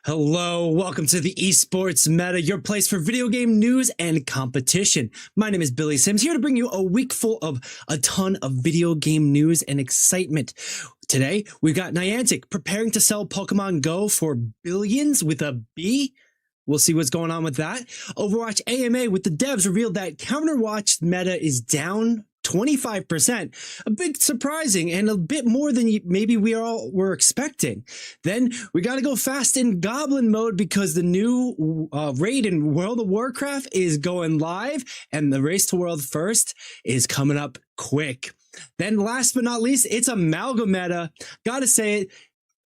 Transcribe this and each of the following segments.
Hello, welcome to the Esports Meta, your place for video game news and competition. My name is Billy Sims, here to bring you a week full of a ton of video game news and excitement. Today, we've got Niantic preparing to sell Pokemon Go for billions with a B. We'll see what's going on with that. Overwatch AMA with the devs revealed that Counterwatch meta is down 25%, a bit surprising and a bit more than maybe we all were expecting. Then we got to go fast in Goblin mode because the new raid in World of Warcraft is going live and the race to world first is coming up quick. Then last but not least, it's Amalgam meta. Gotta say it,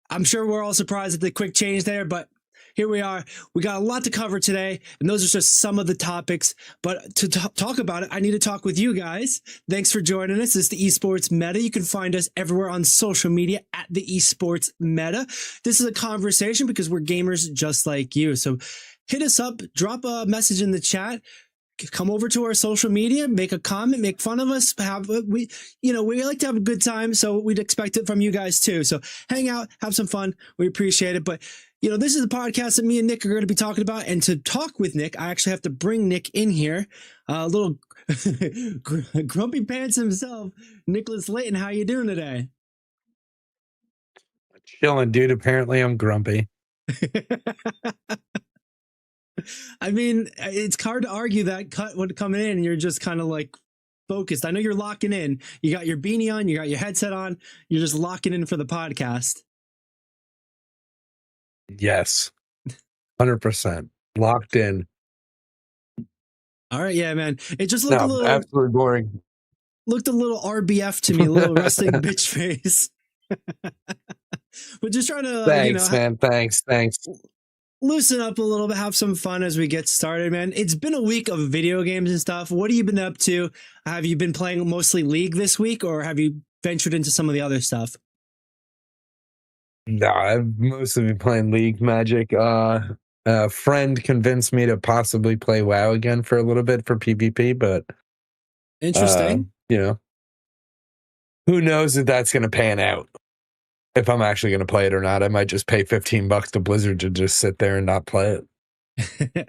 I'm sure we're all surprised at the quick change there, but here we are. We got a lot to cover today, and those are just some of the topics. But to talk about it, I need to talk with you guys. Thanks for joining us. This is the Esports Meta. You can find us everywhere on social media at the Esports Meta. This is a conversation because we're gamers just like you. So hit us up, drop a message in the chat. Come over to our social media, make a comment, make fun of us. We like to have a good time, so we'd expect it from you guys too. So hang out, have some fun. We appreciate it. But this is the podcast that me and Nick are going to be talking about. And to talk with Nick, I actually have to bring Nick in here. A little grumpy pants himself, Nicholas Layton. How you doing today? Chilling, dude. Apparently, I'm grumpy. I mean, it's hard to argue that cut when coming in and you're just kind of like focused. I know you're locking in. You got your beanie on, you got your headset on. You're just locking in for the podcast. Yes. 100%. Locked in. All right, yeah, man. It just looked a little absolutely boring. Looked a little RBF to me, a little resting bitch face. But just trying to thanks, man. Thanks. Loosen up a little bit, have some fun as we get started, man. It's been a week of video games and stuff. What have you been up to? Have you been playing mostly League this week, or have you ventured into some of the other stuff? No, I've mostly been playing League Magic. A friend convinced me to possibly play WoW again for a little bit for PvP, but interesting. Who knows if that's going to pan out? If I'm actually going to play it or not. I might just pay $15 to Blizzard to just sit there and not play it.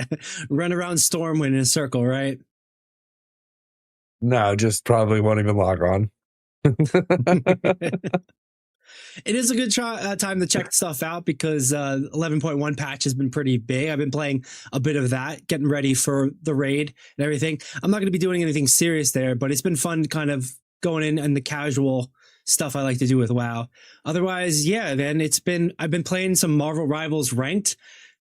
Run around Stormwind in a circle, right? No, just probably won't even log on. It is a good time to check stuff out because 11.1 patch has been pretty big. I've been playing a bit of that, getting ready for the raid and everything. I'm not going to be doing anything serious there, but it's been fun kind of going in and the casual stuff I like to do with WoW. Otherwise, yeah, man, I've been playing some Marvel Rivals ranked,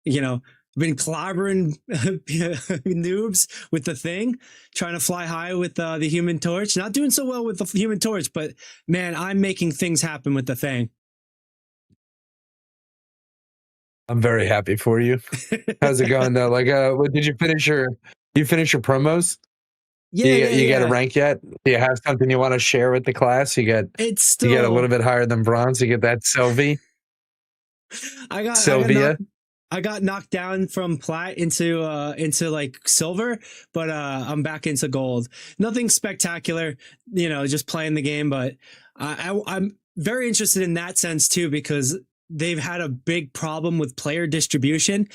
been clobbering noobs with the thing, trying to fly high with the Human Torch. Not doing so well with the Human Torch, but man, I'm making things happen with the thing. I'm very happy for you. How's it going though? Like, did you finish your promos? Yeah, you get a rank yet? Do you have something you want to share with the class? You get a little bit higher than bronze. You get that Sylvie. Sylvia. I got knocked down from plat into like silver, but I'm back into gold. Nothing spectacular, just playing the game. But I'm very interested in that sense too, because they've had a big problem with player distribution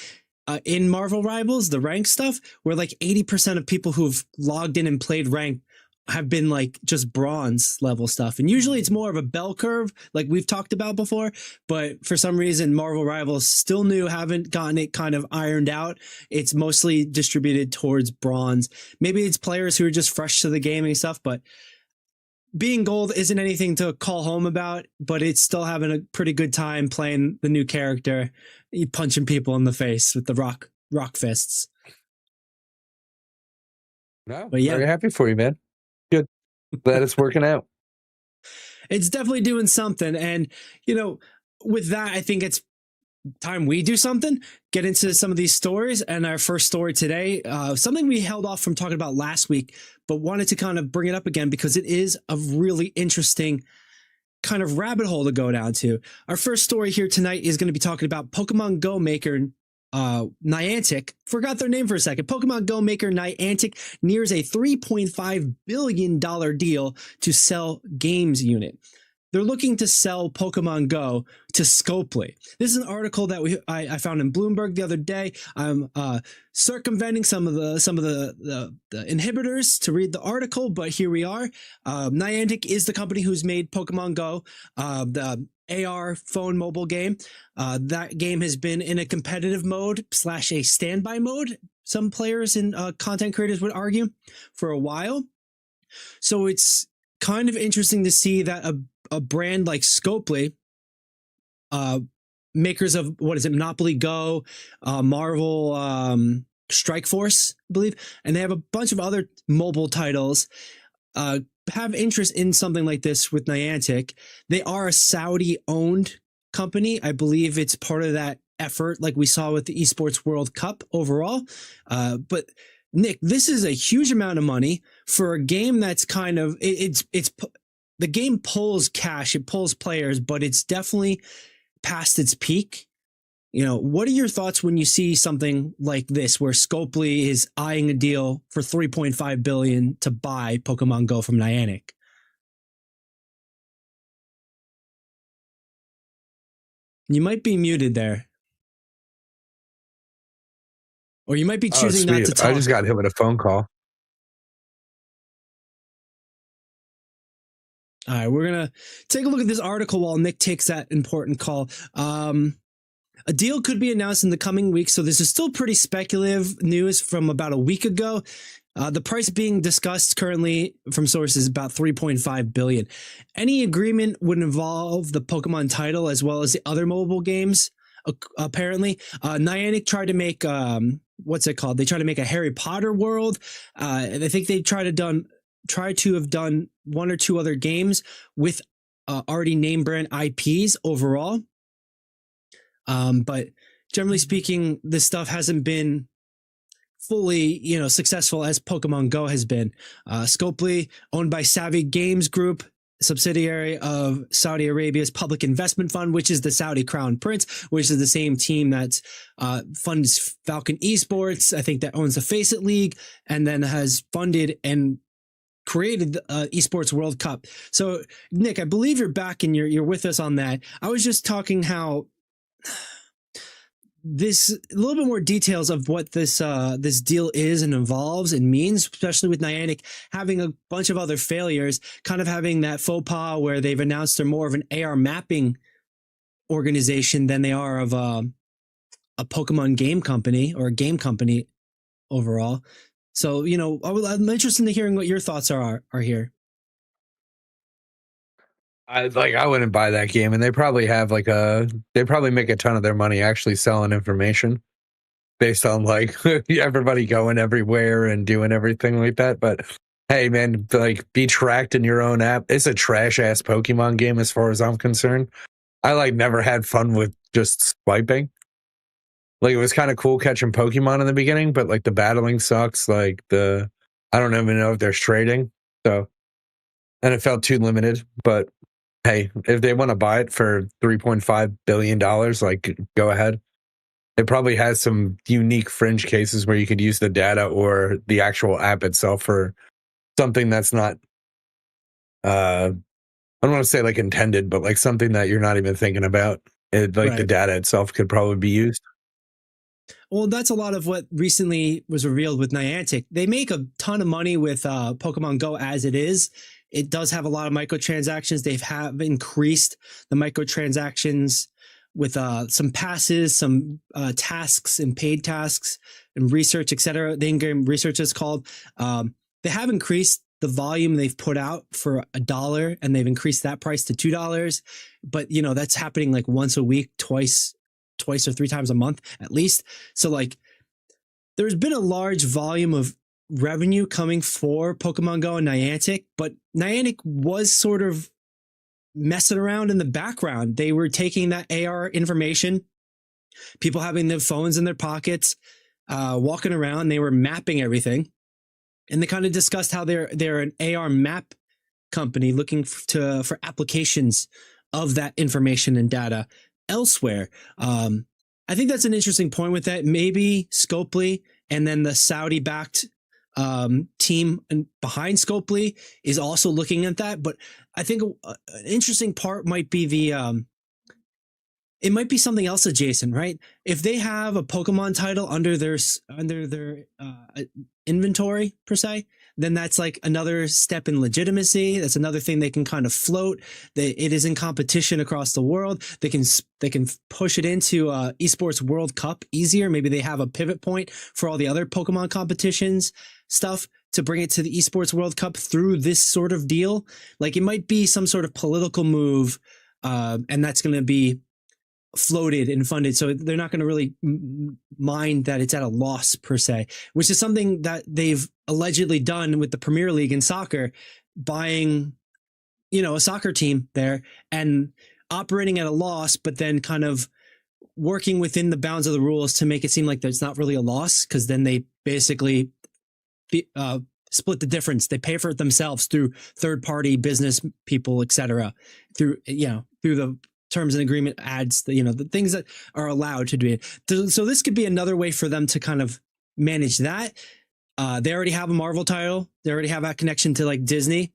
in Marvel Rivals, the rank stuff, where like 80% of people who've logged in and played rank have been like just bronze level stuff. And usually it's more of a bell curve like we've talked about before, but for some reason Marvel Rivals still new, haven't gotten it kind of ironed out. It's mostly distributed towards bronze. Maybe it's players who are just fresh to the gaming stuff, but being gold isn't anything to call home about, but it's still having a pretty good time playing the new character, punching people in the face with the rock fists. No, but yeah, very happy for you, man. Good. Glad it's working out. It's definitely doing something. And, with that, I think it's time we do something, get into some of these stories. And our first story today, something we held off from talking about last week, but wanted to kind of bring it up again because it is a really interesting kind of rabbit hole to go down to. Our first story here tonight is going to be talking about Pokemon Go maker Niantic, forgot their name for a second. Pokemon Go maker Niantic nears a $3.5 billion deal to sell games unit. they're looking to sell Pokemon Go to Scopely. This is an article that I found in Bloomberg the other day. I'm circumventing some of the inhibitors to read the article, but here we are. Niantic is the company who's made Pokemon Go, the AR phone mobile game. That game has been in a competitive mode / a standby mode, some players and content creators would argue, for a while. So it's kind of interesting to see that a brand like Scopely, makers of, what is it, Monopoly Go, Marvel Strike Force, I believe, and they have a bunch of other mobile titles, have interest in something like this with Niantic. They are a Saudi-owned company. I believe it's part of that effort, like we saw with the Esports World Cup overall. But Nick, this is a huge amount of money for a game that's kind of, it's the game pulls cash, it pulls players, but it's definitely past its peak. You know, what are your thoughts when you see something like this, where Scopely is eyeing a deal for $3.5 billion to buy Pokemon Go from Niantic? You might be muted there. Or you might be choosing not to talk. I just got hit with a phone call. All right, we're going to take a look at this article while Nick takes that important call. A deal could be announced in the coming weeks, so this is still pretty speculative news from about a week ago. The price being discussed currently from sources is about $3.5 billion. Any agreement would involve the Pokemon title as well as the other mobile games. Apparently, Niantic tried to make what's it called? They tried to make a Harry Potter world. And I think they try to have done one or two other games with already name brand IPs overall. But generally speaking, this stuff hasn't been fully, successful as Pokemon Go has been. Scopely, owned by Savvy Games Group, subsidiary of Saudi Arabia's Public Investment Fund, which is the Saudi Crown Prince, which is the same team that funds Falcon Esports, I think, that owns the Face It League, and then has funded and created the Esports World Cup. So, Nick, I believe you're back and you're with us on that. I was just talking how this, a little bit more details of what this deal is and involves and means, especially with Niantic having a bunch of other failures, kind of having that faux pas where they've announced they're more of an AR mapping organization than they are of a Pokemon game company or a game company overall. So, I'm interested in hearing what your thoughts are here. I wouldn't buy that game, and they probably have they probably make a ton of their money actually selling information based on everybody going everywhere and doing everything like that. But hey, man, be tracked in your own app. It's a trash ass Pokemon game as far as I'm concerned. I never had fun with just swiping. It was kind of cool catching Pokemon in the beginning, but the battling sucks. I don't even know if there's trading. So, and it felt too limited, but hey, if they want to buy it for $3.5 billion, go ahead. It probably has some unique fringe cases where you could use the data or the actual app itself for something that's not, I don't want to say intended, but something that you're not even thinking about. Right. The data itself could probably be used. Well, that's a lot of what recently was revealed with Niantic. They make a ton of money with Pokemon Go as it is. It does have a lot of microtransactions. They have increased the microtransactions with some passes, some tasks and paid tasks and research, etc. The in-game research is called. They have increased the volume they've put out for $1, and they've increased that price to $2. But that's happening once a week, twice or 3 times a month at least. So there's been a large volume of revenue coming for Pokemon Go and Niantic, but Niantic was sort of messing around in the background. They were taking that AR information, people having their phones in their pockets, walking around, they were mapping everything. And they kind of discussed how they're an AR map company looking for applications of that information and data elsewhere. I think that's an interesting point with that. Maybe Scopely and then the Saudi-backed team behind Scopely is also looking at that. But I think an interesting part might be it might be something else adjacent, right? If they have a Pokemon title under their inventory per se, then that's like another step in legitimacy. That's another thing they can kind of float. It is in competition across the world. They can push it into Esports World Cup easier. Maybe they have a pivot point for all the other Pokemon competitions stuff to bring it to the Esports World Cup through this sort of deal. Like it might be some sort of political move, and that's going to be floated and funded, so they're not going to really mind that it's at a loss per se, which is something that they've allegedly done with the Premier League in soccer, buying a soccer team there and operating at a loss, but then kind of working within the bounds of the rules to make it seem like there's not really a loss, because then they basically split the difference. They pay for it themselves through third-party business people, etc., through the terms and agreement adds the things that are allowed to do it. So this could be another way for them to kind of manage that. They already have a Marvel title. They already have that connection to like Disney.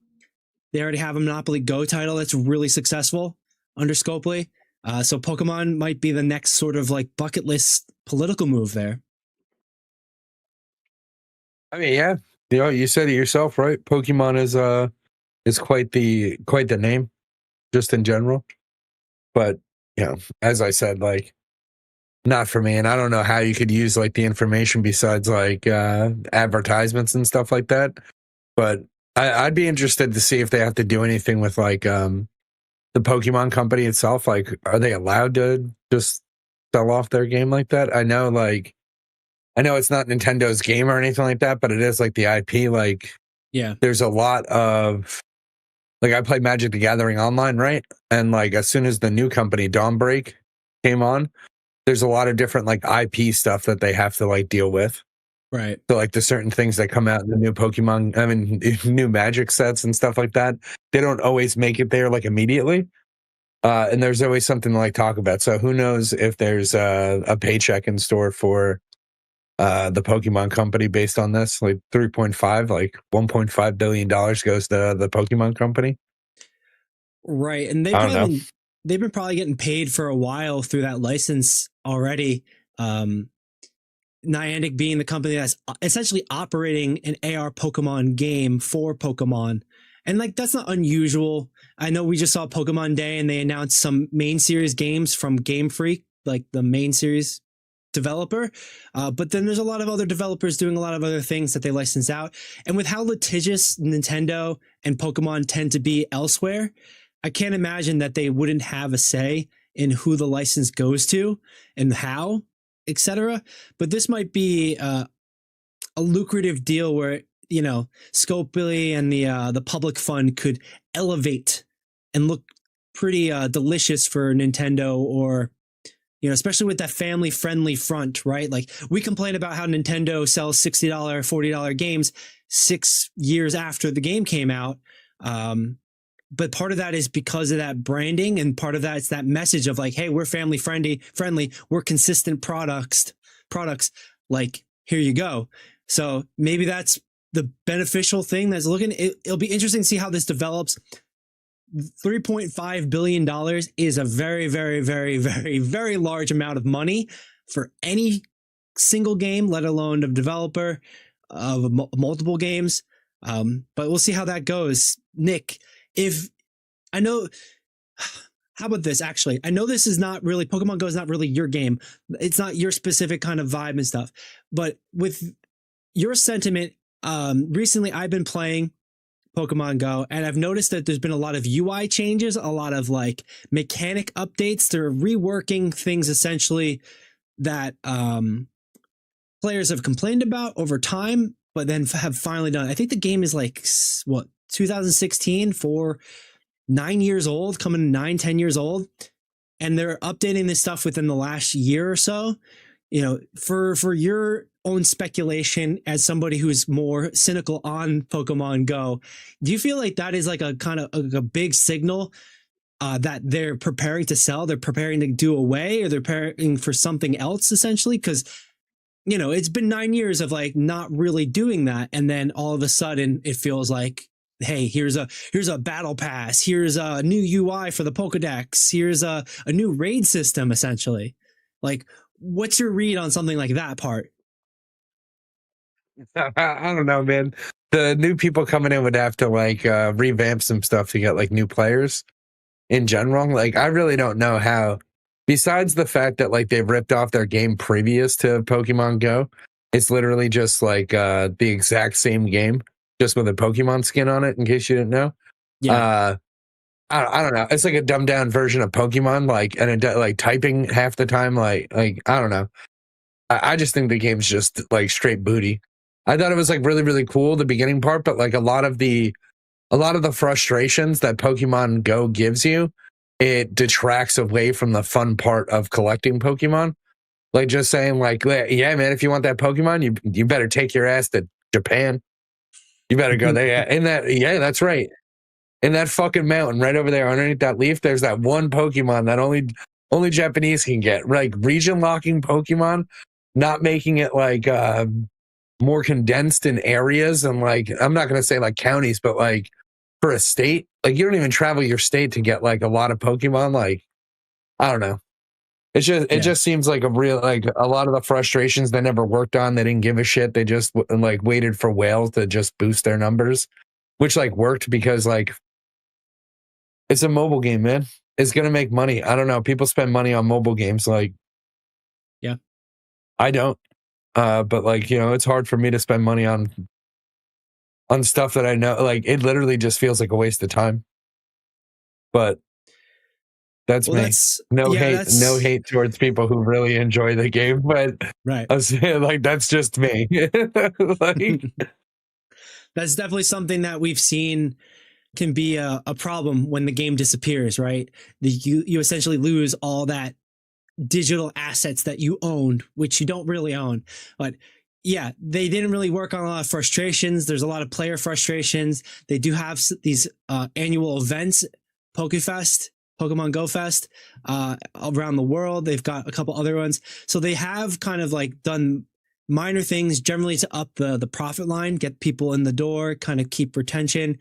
They already have a Monopoly Go title that's really successful under Scopely. So Pokemon might be the next sort of like bucket list political move there. I mean, yeah, you said it yourself, right? Pokemon is quite the name, just in general. But, as I said, like, not for me. And I don't know how you could use like the information besides like advertisements and stuff like that. But I'd be interested to see if they have to do anything with like the Pokemon company itself. Like, are they allowed to just sell off their game like that? I know it's not Nintendo's game or anything like that, but it is like the IP. Like, yeah, there's a lot of, like, I play Magic the Gathering online, right? And like as soon as the new company Dawnbreak came on, there's a lot of different like IP stuff that they have to like deal with. right. So like the certain things that come out in the new Pokemon, new Magic sets and stuff like that, they don't always make it there like immediately. And there's always something to like talk about. So who knows if there's a paycheck in store for the Pokemon company based on this, like 3.5, like $1.5 billion goes to the Pokemon company. Right. And they've been probably getting paid for a while through that license already. Niantic being the company that's essentially operating an AR Pokemon game for Pokemon. And like, that's not unusual. I know we just saw Pokemon Day and they announced some main series games from Game Freak, like the main series developer. But then there's a lot of other developers doing a lot of other things that they license out. And with how litigious Nintendo and Pokemon tend to be elsewhere, I can't imagine that they wouldn't have a say in who the license goes to and how, etc. But this might be a lucrative deal where, Scopely and the public fund could elevate and look pretty delicious for Nintendo, or especially with that family friendly front, right? Like, we complain about how Nintendo sells $60, $40 games 6 years after the game came out. But part of that is because of that branding, and part of that is that message of like, hey, we're family friendly, we're consistent products, like, here you go. So maybe that's the beneficial thing that's looking. It'll be interesting to see how this develops. $3.5 billion is a very, very, very, very, very large amount of money for any single game, let alone a developer of multiple games. But we'll see how that goes. Nick, how about this? Actually, I know this is not really, Pokemon Go is not really your game. It's not your specific kind of vibe and stuff, but with your sentiment, recently I've been playing Pokemon Go, and I've noticed that there's been a lot of UI changes, a lot of like mechanic updates. They're reworking things essentially that players have complained about over time, but then have finally done. I think the game is like 2016, for 9 years old, coming 9-10 years old, and they're updating this stuff within the last year or so. For your own speculation, as somebody who's more cynical on Pokemon Go, do you feel like that is like a kind of a big signal that they're preparing to sell, they're preparing to do away, or they're preparing for something else essentially? Because you know, it's been 9 years of like not really doing that, and then all of a sudden it feels like, hey, here's a battle pass, here's a new UI for the Pokedex, here's a new raid system, essentially. Like, what's your read on something like that part? I don't know, man. The new people coming in would have to like revamp some stuff to get like new players in general. Like, I really don't know how, besides the fact that like they've ripped off their game previous to Pokemon Go, it's literally just like the exact same game, just with a Pokemon skin on it, in case you didn't know. Yeah. I don't know. It's like a dumbed down version of Pokemon, like, and like typing half the time, like I don't know. I just think the game's just like straight booty. I thought it was like really, really cool, the beginning part, but like a lot of the frustrations that Pokemon Go gives you, it detracts away from the fun part of collecting Pokemon. Like, just saying like, yeah, man, if you want that Pokemon, you better take your ass to Japan. You better go there. Yeah, that's right. In that fucking mountain right over there underneath that leaf, there's that one Pokemon that only Japanese can get. Like, region locking Pokemon, not making it like more condensed in areas, and like, I'm not gonna say like counties, but like for a state, like you don't even travel your state to get like a lot of Pokemon. Like, I don't know. It just seems like a real, like, a lot of the frustrations they never worked on. They didn't give a shit. They just like waited for whales to just boost their numbers, which like worked because like it's a mobile game, man. It's gonna make money. I don't know. People spend money on mobile games. Like, Yeah. I don't. But like, you know, it's hard for me to spend money on stuff that I know. Like, it literally just feels like a waste of time. But that's Well, me. that's No yeah, hate, that's no hate towards people who really enjoy the game, but right. I was saying, like, that's just me. Like, That's definitely something that we've seen can be a problem when the game disappears, right? You essentially lose all that digital assets that you owned, which you don't really own. But yeah, they didn't really work on a lot of frustrations. There's a lot of player frustrations. They do have these annual events, PokeFest, Pokemon Go Fest, around the world. They've got a couple other ones. So they have kind of like done minor things generally to up the profit line, get people in the door, kind of keep retention.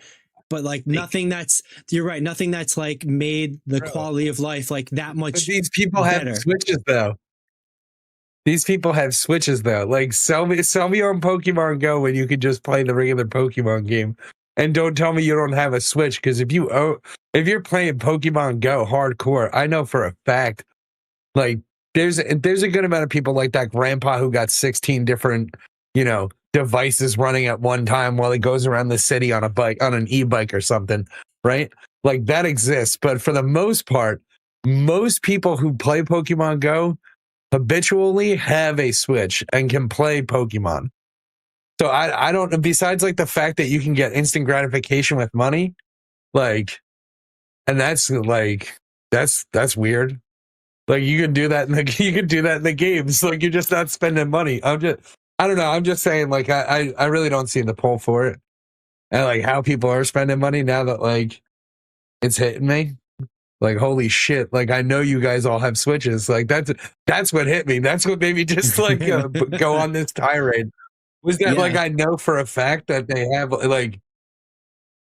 But like nothing that's, you're right, nothing that's like made the quality of life like that much. but these people better. have Switches though. These people have Switches though. Like, sell me on Pokemon Go when you could just play the regular Pokemon game, and don't tell me you don't have a Switch. Because if you're playing Pokemon Go hardcore, I know for a fact, like, there's a good amount of people like that grandpa who got 16 different, you know, devices running at one time while he goes around the city on a bike, on an e-bike or something, right? Like, that exists. But for the most part, most people who play Pokemon Go habitually have a Switch and can play Pokemon. So I don't, besides like the fact that you can get instant gratification with money, like, and that's like, that's weird. Like, you can do that in the games. Like, you're just not spending money. I don't know. I'm just saying, like, I really don't see the pull for it. And like how people are spending money now that like it's hitting me. Like, holy shit. Like, I know you guys all have Switches. Like, that's what hit me. That's what made me just like go on this tirade. Was that like, I know for a fact that they have, like,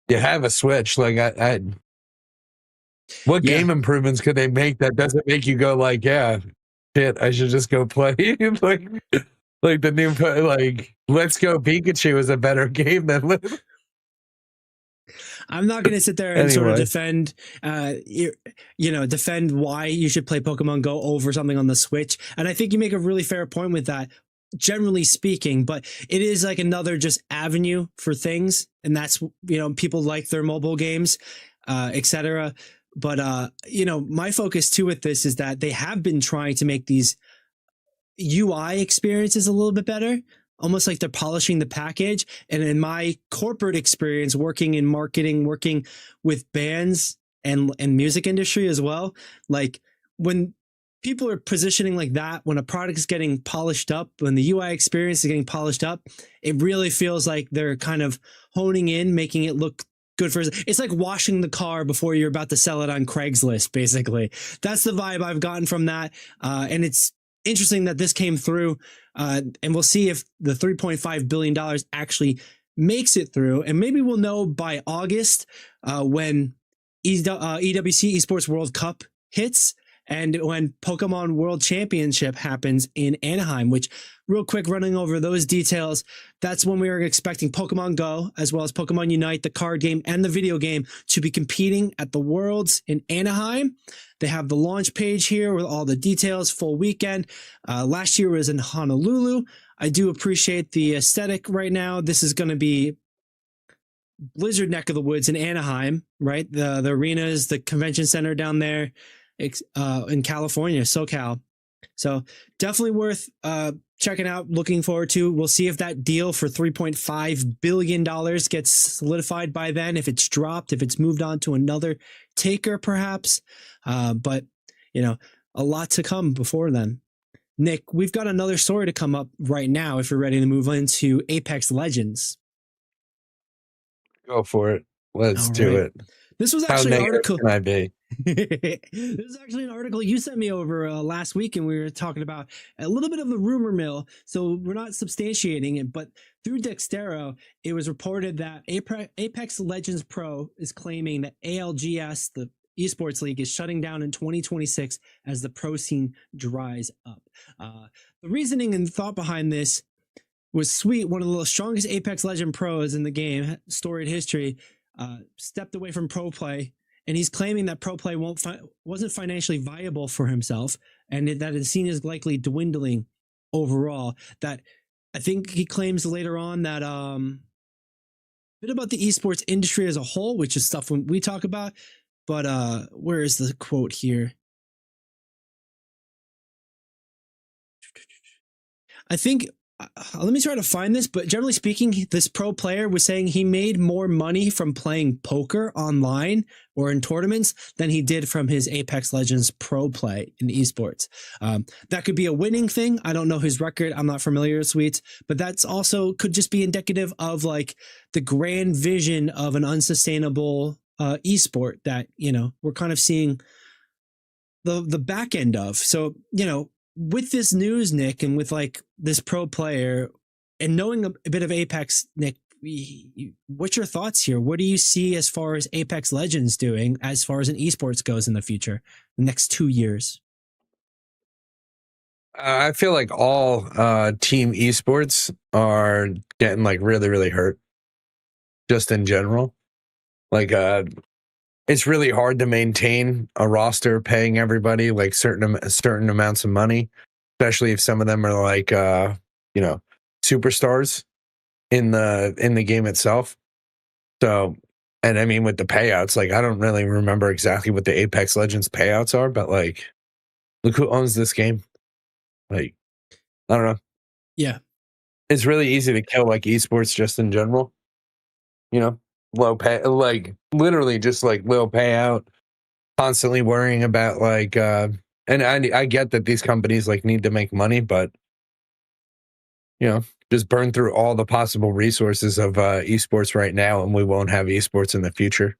you have a Switch. Like, what game improvements could they make that doesn't make you go like, yeah, shit, I should just go play? like the new, like, Let's Go Pikachu is a better game than. I'm not going to sit there and sort of defend, defend why you should play Pokemon Go over something on the Switch. And I think you make a really fair point with that, generally speaking, but it is like another just avenue for things. And that's, you know, people like their mobile games, etc. But, my focus too with this is that they have been trying to make these UI experiences a little bit better, almost like they're polishing the package. And in my corporate experience, working in marketing, working with bands and music industry as well, like when people are positioning like that, when a product is getting polished up, when the UI experience is getting polished up, it really feels like they're kind of honing in, making it look good for, it's like washing the car before you're about to sell it on Craigslist, basically. That's the vibe I've gotten from that. And it's interesting that this came through, and we'll see if the $3.5 billion actually makes it through. And maybe we'll know by August when EWC Esports World Cup hits and when Pokemon World Championship happens in Anaheim, which, real quick, running over those details, that's when we are expecting Pokemon Go, as well as Pokemon Unite, the card game and the video game, to be competing at the Worlds in Anaheim. They have the launch page here with all the details, full weekend. Last year was in Honolulu. I do appreciate the aesthetic right now. This is going to be Blizzard neck of the woods in Anaheim, right? The arenas, the convention center down there in California, SoCal. So definitely worth checking out, looking forward to. We'll see if that deal for $3.5 billion gets solidified by then, if it's dropped, if it's moved on to another taker perhaps. But, you know, a lot to come before then. Nick, we've got another story to come up right now if you're ready to move into Apex Legends. Go for it. Let's do it. This was actually an article. Can I be? This is actually an article you sent me over last week, and we were talking about a little bit of the rumor mill. So we're not substantiating it, but through Dextero, it was reported that Apex Legends Pro is claiming that ALGS, the Esports League, is shutting down in 2026 as the pro scene dries up. The reasoning and thought behind this was sweet. One of the strongest Apex Legend pros in the game, storied history, stepped away from pro play, and he's claiming that pro play wasn't financially viable for himself, and that his scene is likely dwindling overall. That I think he claims later on that a bit about the esports industry as a whole, which is stuff we talk about. But where is the quote here? I think, let me try to find this, but generally speaking, this pro player was saying he made more money from playing poker online or in tournaments than he did from his Apex Legends pro play in esports. That could be a winning thing. I don't know his record. I'm not familiar with Sweets, but that's also could just be indicative of like the grand vision of an unsustainable esport that, you know, we're kind of seeing the back end of. So, you know, with this news, Nick, and with like this pro player and knowing a bit of Apex, Nick, what's your thoughts here? What do you see as far as Apex Legends doing as far as an esports goes in the future, the next 2 years? I feel like all team esports are getting like really, really hurt just in general. Like, it's really hard to maintain a roster paying everybody like certain amounts of money, especially if some of them are like, you know, superstars in the game itself. So, and I mean, with the payouts, like, I don't really remember exactly what the Apex Legends payouts are, but like, look who owns this game. Like, I don't know. Yeah. It's really easy to kill like esports just in general, you know? Low pay, like literally just like low payout, constantly worrying about like and I get that these companies like need to make money, but you know, just burn through all the possible resources of esports right now and we won't have esports in the future.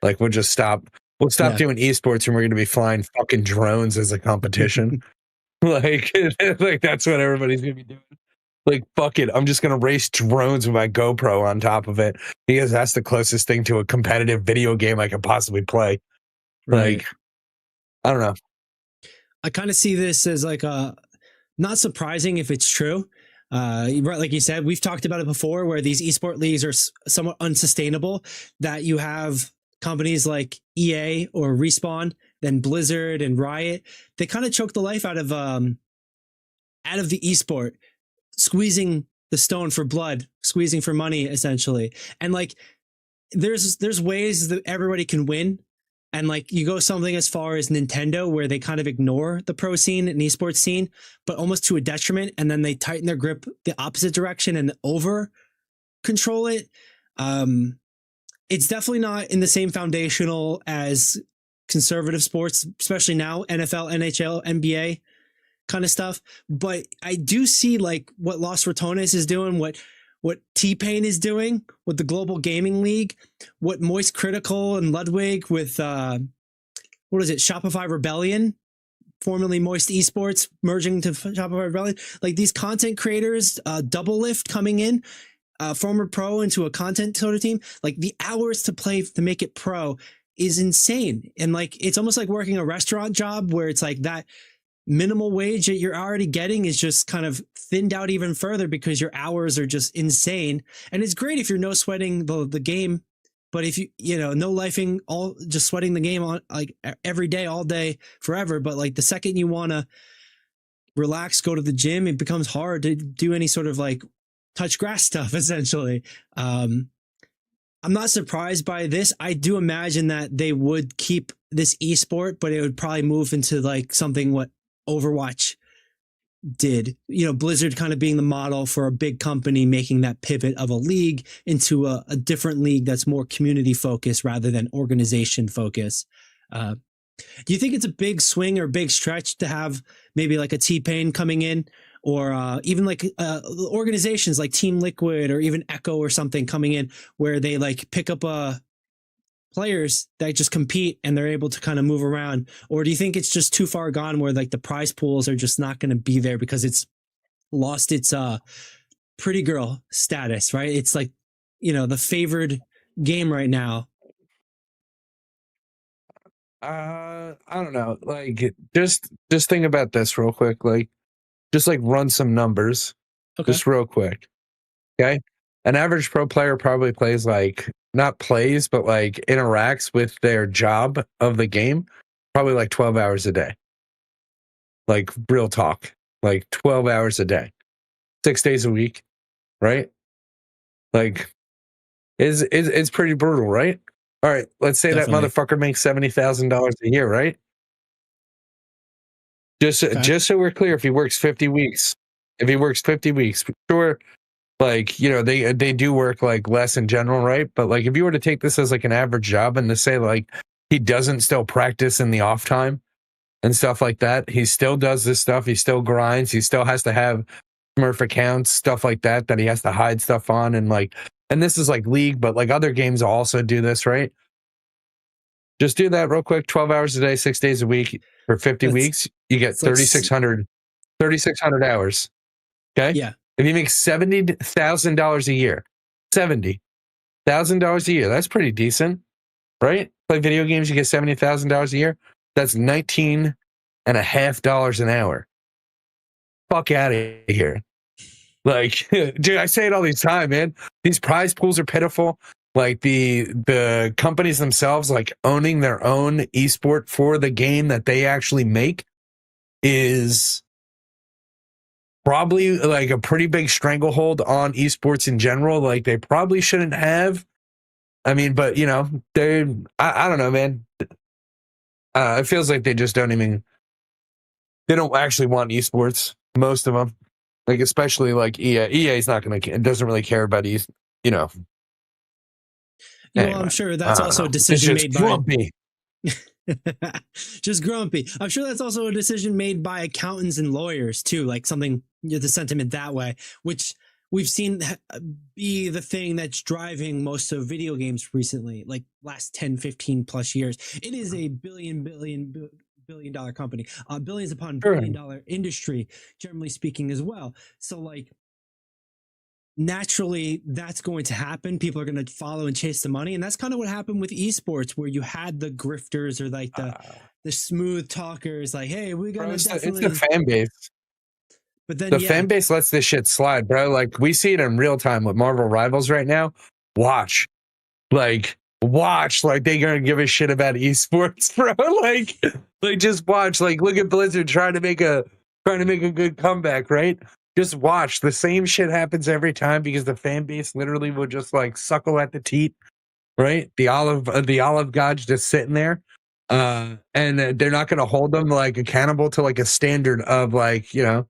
Like we'll stop doing esports and we're gonna be flying fucking drones as a competition. like that's what everybody's gonna be doing. Like, fuck it, I'm just going to race drones with my GoPro on top of it because that's the closest thing to a competitive video game I could possibly play. Right. Like, I don't know. I kind of see this as like not surprising if it's true. Like you said, we've talked about it before where these esport leagues are somewhat unsustainable, that you have companies like EA or Respawn, then Blizzard and Riot. They kind of choke the life out of the esport, squeezing the stone for blood, squeezing for money, essentially. And like, there's ways that everybody can win. And like, you go something as far as Nintendo, where they kind of ignore the pro scene and esports scene, but almost to a detriment. And then they tighten their grip the opposite direction and over control it. It's definitely not in the same foundational as conservative sports, especially now, NFL, NHL, NBA kind of stuff. But I do see like what Los Ratones is doing, what T-Pain is doing with the Global Gaming League, what Moist Critical and Ludwig with what is it, Shopify Rebellion formerly Moist Esports merging to Shopify Rebellion. Like these content creators, double lift coming in, former pro into a content sort of team. Like the hours to play to make it pro is insane. And like it's almost like working a restaurant job where it's like that minimal wage that you're already getting is just kind of thinned out even further because your hours are just insane. And it's great if you're no sweating the game, but if you know, no lifing, all just sweating the game on like every day, all day, forever. But like the second you want to relax, go to the gym, it becomes hard to do any sort of like touch grass stuff essentially. I'm not surprised by this. I do imagine that they would keep this esport, but it would probably move into like something what Overwatch did, you know, Blizzard kind of being the model for a big company making that pivot of a league into a different league that's more community focused rather than organization focused. Do you think it's a big swing or big stretch to have maybe like a T-Pain coming in or even like organizations like Team Liquid or even Echo or something coming in where they like pick up players that just compete and they're able to kind of move around? Or do you think it's just too far gone where like the prize pools are just not going to be there because it's lost its pretty girl status, right? It's like, you know, the favored game right now. I don't know. Like just think about this real quick. Like just like run some numbers. Okay. Just real quick. Okay. An average pro player probably plays like not plays, but like interacts with their job of the game probably like 12 hours a day. Like real talk. Like 12 hours a day. 6 days a week, right? Like it's pretty brutal, right? All right, let's say Definitely. that motherfucker makes $70,000 a year, right? Just so we're clear, if he works 50 weeks, sure, like, you know, they do work like less in general, right? But like if you were to take this as like an average job and to say like he doesn't still practice in the off time and stuff like that, he still does this stuff, he still grinds, he still has to have Smurf accounts, stuff like that he has to hide stuff on, and like, and this is like League, but like other games also do this, right? Just do that real quick, 12 hours a day, 6 days a week for 50 weeks, you get 3,600 hours. Okay? Yeah. If you make $70,000 a year, $70,000 a year, that's pretty decent, right? Play video games, you get $70,000 a year. That's $19.50 an hour. Fuck out of here. Like, dude, I say it all the time, man. These prize pools are pitiful. Like the companies themselves, like owning their own esport for the game that they actually make is probably like a pretty big stranglehold on esports in general. Like they probably shouldn't have. I mean, but you know, I don't know, man. It feels like they just they don't actually want esports. Most of them, like especially like EA. EA is not going to, doesn't really care about you know. Anyway, well, I'm sure that's also a decision made by just grumpy. I'm sure that's also a decision made by accountants and lawyers too, like something, you know, the sentiment that way, which we've seen be the thing that's driving most of video games recently, like last 10, 15 plus years. It is a billion dollar company, billions upon $1 billion industry, generally speaking, as well. So like naturally that's going to happen. People are going to follow and chase the money. And that's kind of what happened with esports, where you had the grifters or like the smooth talkers, like, hey, we're going to definitely. It's the fan base. But then the fan base lets this shit slide, bro. Like we see it in real time with Marvel Rivals right now. Watch, like they're gonna give a shit about esports, bro. like just watch. Like look at Blizzard trying to make a good comeback, right? Just watch. The same shit happens every time because the fan base literally will just like suckle at the teat, right? The olive gods just sitting there. And they're not going to hold them like accountable to like a standard of like, you know,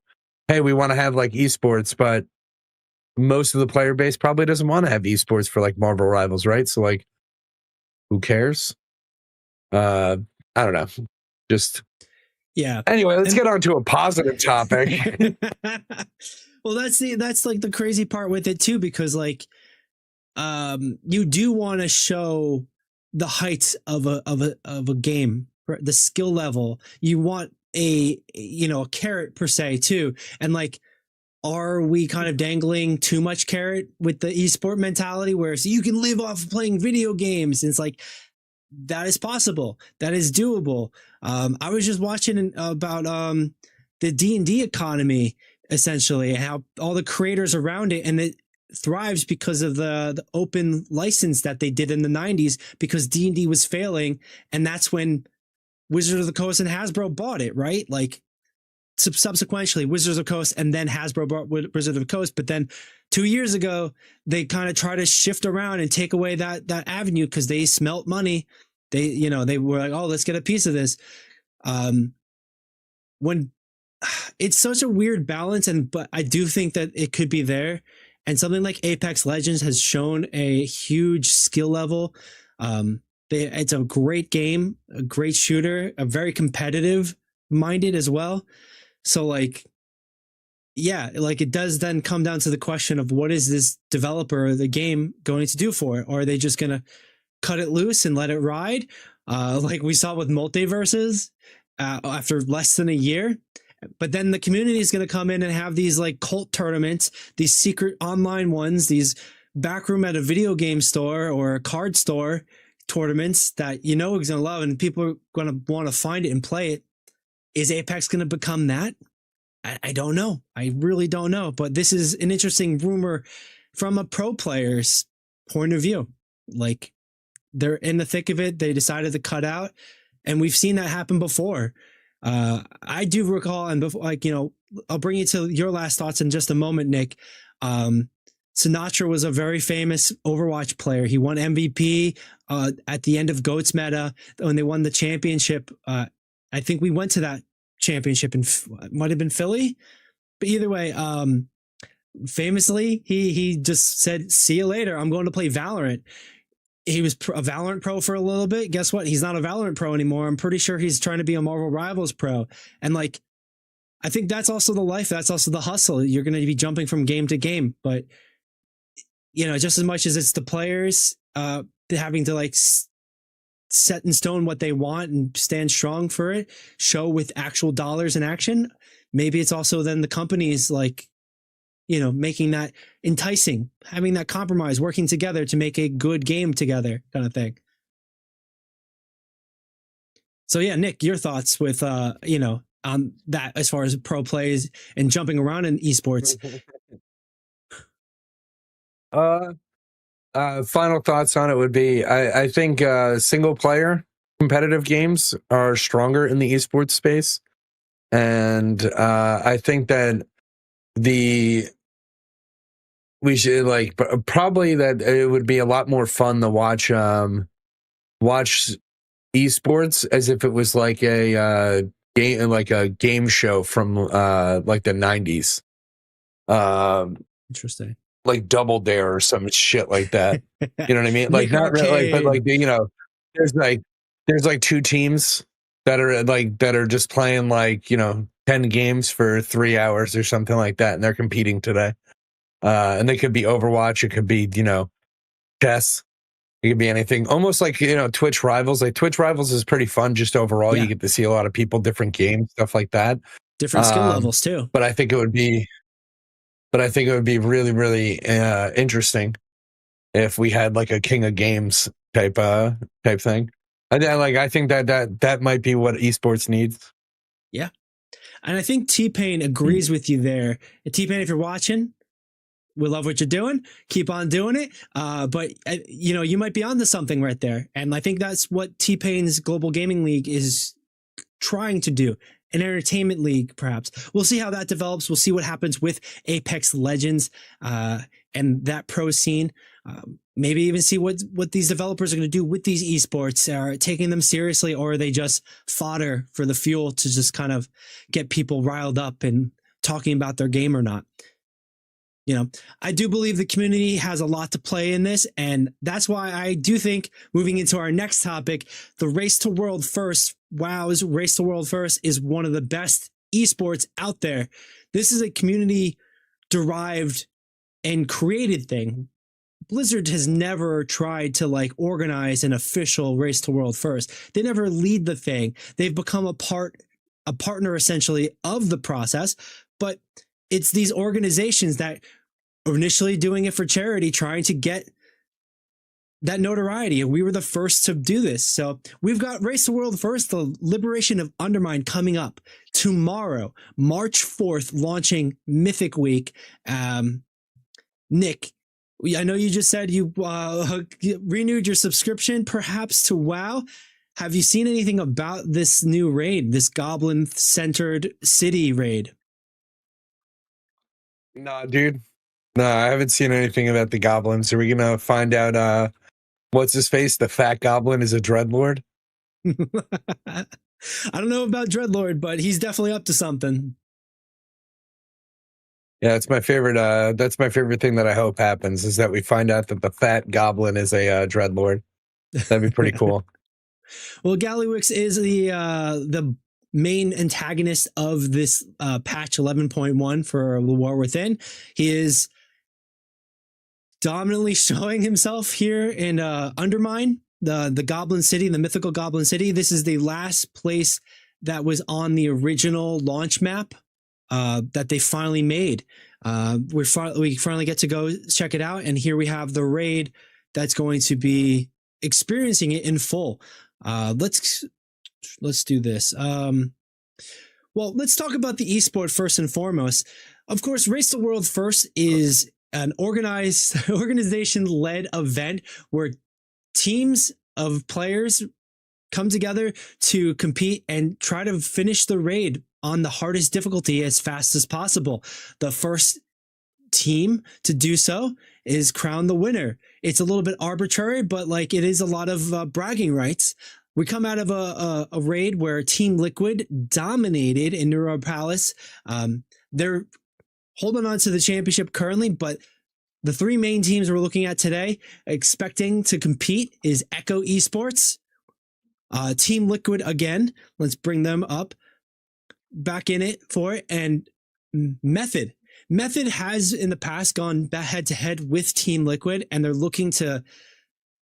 hey, we want to have like esports, but most of the player base probably doesn't want to have esports for like Marvel Rivals, right? So like, who cares? I don't know. Just yeah. Anyway, let's get on to a positive topic. Well, that's like the crazy part with it too, because like, you do want to show the heights of a game, the skill level. You want a carrot per se too. And like, are we kind of dangling too much carrot with the esport mentality where so you can live off of playing video games? And it's like, that is possible. That is doable. I was just watching about the D&D economy, essentially, how all the creators around it, and it thrives because of the open license that they did in the 90s, because D&D was failing. And that's when Wizards of the Coast and Hasbro bought it, right? Like, subsequently Wizards of the Coast and then Hasbro bought Wizards of the Coast. But then 2 years ago, they kind of try to shift around and take away that avenue because they smelt money. They were like, oh, let's get a piece of this. When it's such a weird balance, but I do think that it could be there. And something like Apex Legends has shown a huge skill level. It's a great game, a great shooter, a very competitive minded as well. So like, yeah, like it does then come down to the question of what is this developer of the game going to do for it? Or are they just going to cut it loose and let it ride? Like we saw with Multiverses after less than a year. But then the community is going to come in and have these like cult tournaments, these secret online ones, these backroom at a video game store or a card store tournaments that is going to love, and people are going to want to find it and play it. Is Apex going to become that? I don't know. I really don't know. But this is an interesting rumor from a pro player's point of view. Like, they're in the thick of it. They decided to cut out. And we've seen that happen before. I do recall, and before, I'll bring you to your last thoughts in just a moment, Nick. Sinatra was a very famous Overwatch player. He won MVP at the end of GOATS meta when they won the championship. I think we went to that championship in might have been Philly, but either way, famously, he just said, "See you later. I'm going to play Valorant." He was a Valorant pro for a little bit. Guess what? He's not a Valorant pro anymore. I'm pretty sure he's trying to be a Marvel Rivals pro. And like, I think that's also the life. That's also the hustle. You're going to be jumping from game to game, but just as much as it's the players having to like set in stone what they want and stand strong for it, show with actual dollars in action. Maybe it's also then the companies like, making that enticing, having that compromise, working together to make a good game together kind of thing. So yeah, Nick, your thoughts with, on that as far as pro plays and jumping around in esports. Final thoughts on it would be, I think single player competitive games are stronger in the esports space. And I think that we should probably that it would be a lot more fun to watch esports as if it was like a game show from like the 90s. Interesting. Like Double Dare or some shit like that. You know what I mean? Like not really, but like there's like two teams that are just playing 10 games for 3 hours or something like that, and they're competing today. And they could be Overwatch, it could be chess, it could be anything. Almost like Twitch Rivals. Like Twitch Rivals is pretty fun just overall. Yeah. You get to see a lot of people, different games, stuff like that. Different skill levels too. But I think it would be really, really interesting if we had like a King of Games type thing. And then, I think that might be what esports needs. Yeah, and I think T-Pain agrees with you there. T-Pain, if you're watching, we love what you're doing. Keep on doing it. But you might be onto something right there, and I think that's what T-Pain's Global Gaming League is trying to do. An entertainment league, perhaps. We'll see how that develops. We'll see what happens with Apex Legends and that pro scene. Maybe even see what these developers are going to do with these esports. Are taking them seriously, or are they just fodder for the fuel to just kind of get people riled up and talking about their game or not? I do believe the community has a lot to play in this, and that's why I do think, moving into our next topic, the Race to World First, WoW's Race to World First, is one of the best esports out there. This is a community derived and created thing. Blizzard has never tried to organize an official Race to World First. They never lead the thing. They've become a part a partner essentially of the process, but it's these organizations that are initially doing it for charity, trying to get that notoriety. We were the first to do this. So we've got Race the World First, the Liberation of Undermine, coming up tomorrow, March 4th, launching Mythic Week. Nick, I know you just said you renewed your subscription perhaps to WoW. Have you seen anything about this new raid, this goblin-centered city raid? Nah, dude. No, I haven't seen anything about the goblins. Are we going to find out what's his face? The fat goblin is a dreadlord? I don't know about Dreadlord, but he's definitely up to something. Yeah, it's my favorite. That's my favorite thing that I hope happens, is that we find out that the fat goblin is a dreadlord. That'd be pretty cool. Well, Gallywix is the main antagonist of this patch 11.1 for The War Within. He is dominantly showing himself here in Undermine, the Goblin City, the mythical Goblin City. This is the last place that was on the original launch map that they finally made. We finally get to go check it out, and here we have the raid that's going to be experiencing it in full. Let's do this. Well, let's talk about the esport first and foremost. Of course, Race the World First is an organization-led event where teams of players come together to compete and try to finish the raid on the hardest difficulty as fast as possible. The first team to do so is crowned the winner. It's a little bit arbitrary, but like it is a lot of bragging rights. We come out of a raid where Team Liquid dominated in Neuro Palace. They're holding on to the championship currently, but the three main teams we're looking at today, expecting to compete, is Echo Esports, Team Liquid again. Let's bring them up back in it for it, and Method. Method has in the past gone head to head with Team Liquid, and they're looking to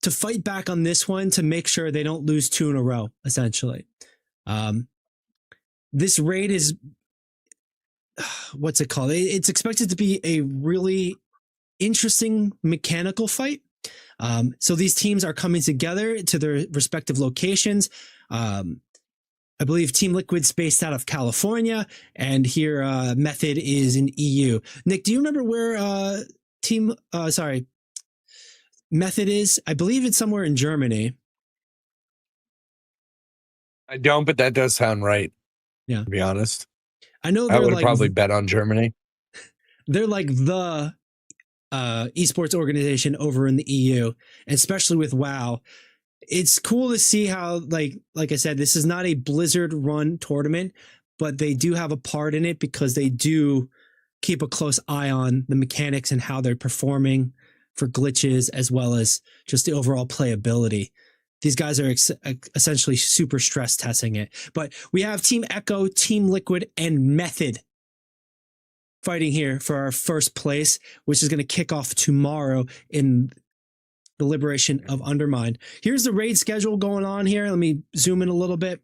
fight back on this one to make sure they don't lose two in a row, essentially. This raid is, what's it called? It's expected to be a really interesting mechanical fight. So these teams are coming together to their respective locations. I believe Team Liquid's based out of California, and here Method is in EU. Nick, do you remember where Method is? I believe it's somewhere in Germany. I don't, but that does sound right. Yeah, to be honest. I know I would probably bet on Germany. They're like the esports organization over in the EU, and especially with WoW. It's cool to see how, like I said, this is not a Blizzard run tournament, but they do have a part in it because they do keep a close eye on the mechanics and how they're performing for glitches, as well as just the overall playability. These guys are essentially super stress testing it. But we have Team Echo, Team Liquid, and Method fighting here for our first place, which is going to kick off tomorrow in the Liberation of Undermine. Here's the raid schedule going on here. Let me zoom in a little bit.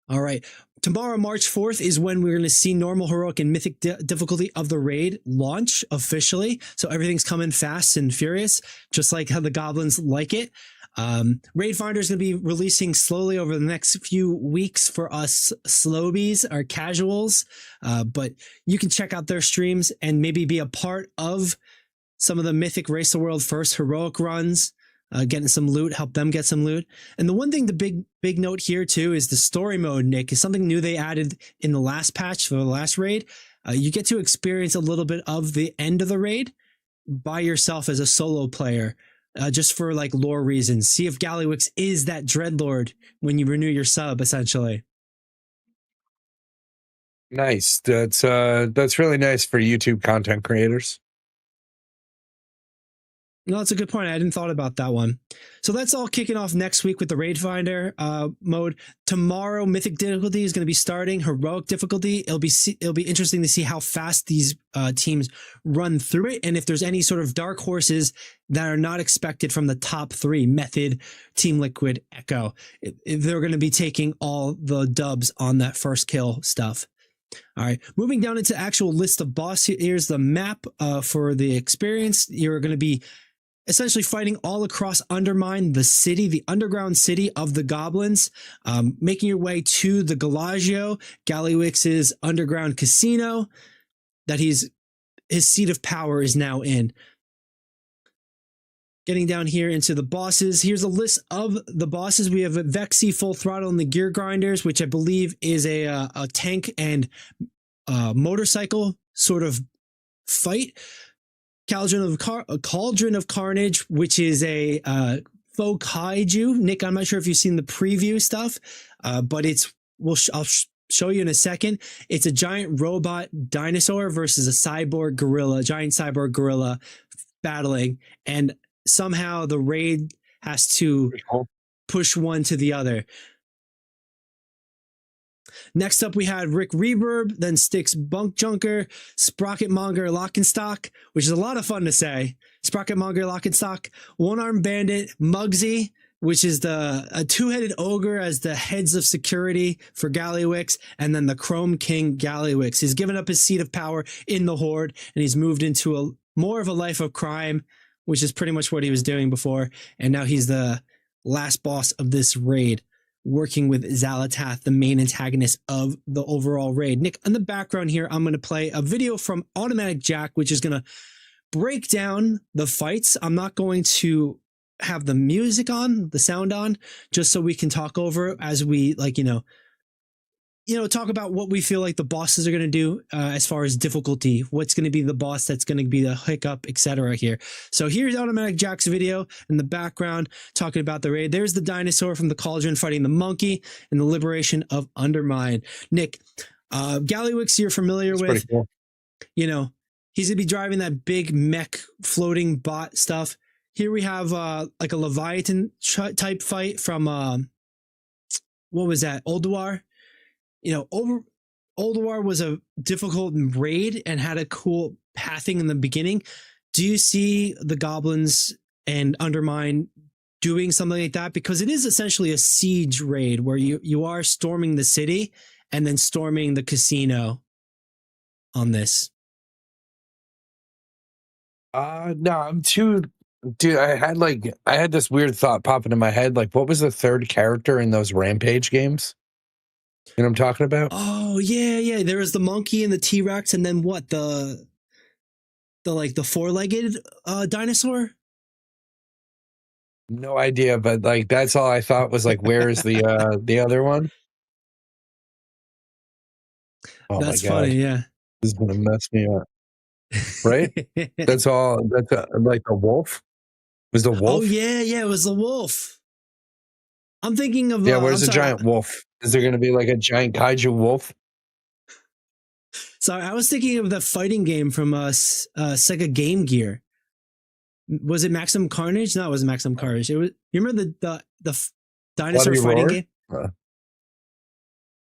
All right. Tomorrow, March 4th, is when we're going to see normal, heroic, and mythic difficulty of the raid launch officially. So everything's coming fast and furious, just like how the goblins like it. Raid Finder is going to be releasing slowly over the next few weeks for us slowbies, our casuals. But you can check out their streams and maybe be a part of some of the mythic Race the World First heroic runs. Getting some loot, help them get some loot. And the one thing, the big note here too, is the story mode, Nick, is something new they added in the last patch for the last raid. You get to experience a little bit of the end of the raid by yourself as a solo player, just for like lore reasons. See if Gallywix is that Dreadlord when you renew your sub, essentially. Nice. That's really nice for YouTube content creators. No, that's a good point. I hadn't thought about that one. So that's all kicking off next week with the Raid Finder mode. Tomorrow, Mythic difficulty is going to be starting. Heroic difficulty. It'll be interesting to see how fast these teams run through it, and if there's any sort of dark horses that are not expected from the top three: Method, Team Liquid, Echo. If they're going to be taking all the dubs on that first kill stuff. All right, moving down into actual list of boss. Here's the map for the experience. You're going to be essentially fighting all across Undermine, the city, the underground city of the goblins, making your way to the Galagio, Gallywix's underground casino that his seat of power is now in. Getting down here into the bosses. Here's a list of the bosses. We have Vexy, Full Throttle, and the Gear Grinders, which I believe is a tank and motorcycle sort of fight. Cauldron of Carnage, which is a faux kaiju. Nick, I'm not sure if you've seen the preview stuff, but I'll show you in a second. It's a giant robot dinosaur versus a giant cyborg gorilla battling, and somehow the raid has to push one to the other. Next up, we had Rick Reverb, then Styx Bunk Junker, Sprocket Monger Lockenstock, which is a lot of fun to say. Sprocket Monger Lockenstock, One Arm Bandit, Muggsy, which is a two-headed ogre as the heads of security for Gallywix, and then the Chrome King Gallywix. He's given up his seat of power in the Horde, and he's moved into more of a life of crime, which is pretty much what he was doing before, and now he's the last boss of this raid, working with Xalatath, the main antagonist of the overall raid. Nick, in the background here, I'm going to play a video from Automatic Jack, which is going to break down the fights. I'm not going to have the music on, the sound on, just so we can talk over as we talk about what we feel like the bosses are going to do as far as difficulty, what's going to be the boss that's going to be the hiccup, etc. here. So here's Automatic Jack's video in the background talking about the raid. There's the dinosaur from the Cauldron fighting the monkey and the liberation of Undermine. Nick, Gallywix, you're familiar with. Cool. He's going to be driving that big mech floating bot stuff. Here we have like a Leviathan type fight from what was that? Ulduar. Ulduar was a difficult raid and had a cool pathing in the beginning. Do you see the goblins and Undermine doing something like that? Because it is essentially a siege raid where you are storming the city and then storming the casino on this. No, I'm too... Dude, I had this weird thought pop into my head. Like, what was the third character in those Rampage games? You know what I'm talking about? Oh, yeah. There was the monkey and the T-Rex, and then what? The four-legged dinosaur? No idea, but that's all I thought was where is the other one? Oh, that's my God. Funny, yeah. This is gonna mess me up. Right? That's all. That's like a wolf. Was the wolf? Oh yeah, it was the wolf. I'm thinking of where's the giant wolf? Is there going to be like a giant kaiju wolf? Sorry, I was thinking of the fighting game from Sega Game Gear. Was it Maximum Carnage? No, it wasn't Maximum Carnage. It was. You remember the dinosaur fighting game?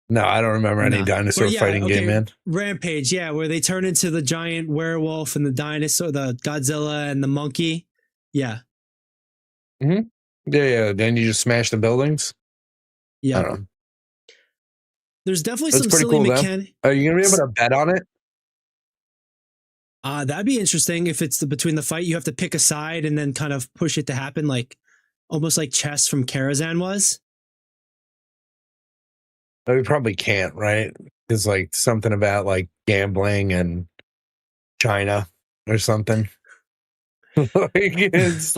No, I don't remember any dinosaur fighting game, man. Rampage, where they turn into the giant werewolf and the dinosaur, the Godzilla and the monkey. Yeah. Mm-hmm. Yeah. Then you just smash the buildings. Yeah. I don't know. There's definitely some silly mechanics. Are you gonna be able to bet on it? That'd be interesting. If it's between the fight, you have to pick a side and then kind of push it to happen, almost like chess from Karazhan was. We probably can't, right? It's something about gambling and China or something. It's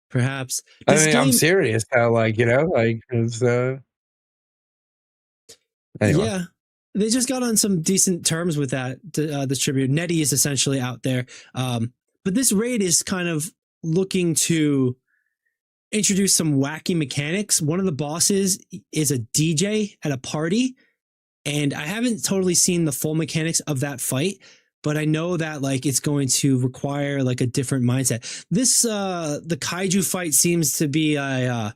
perhaps. I'm serious. How it's anyway. Yeah, they just got on some decent terms with that distributor. Netty is essentially out there, but this raid is kind of looking to introduce some wacky mechanics. One of the bosses is a DJ at a party, and I haven't totally seen the full mechanics of that fight, but I know that like it's going to require like a different mindset. This the kaiju fight seems to be a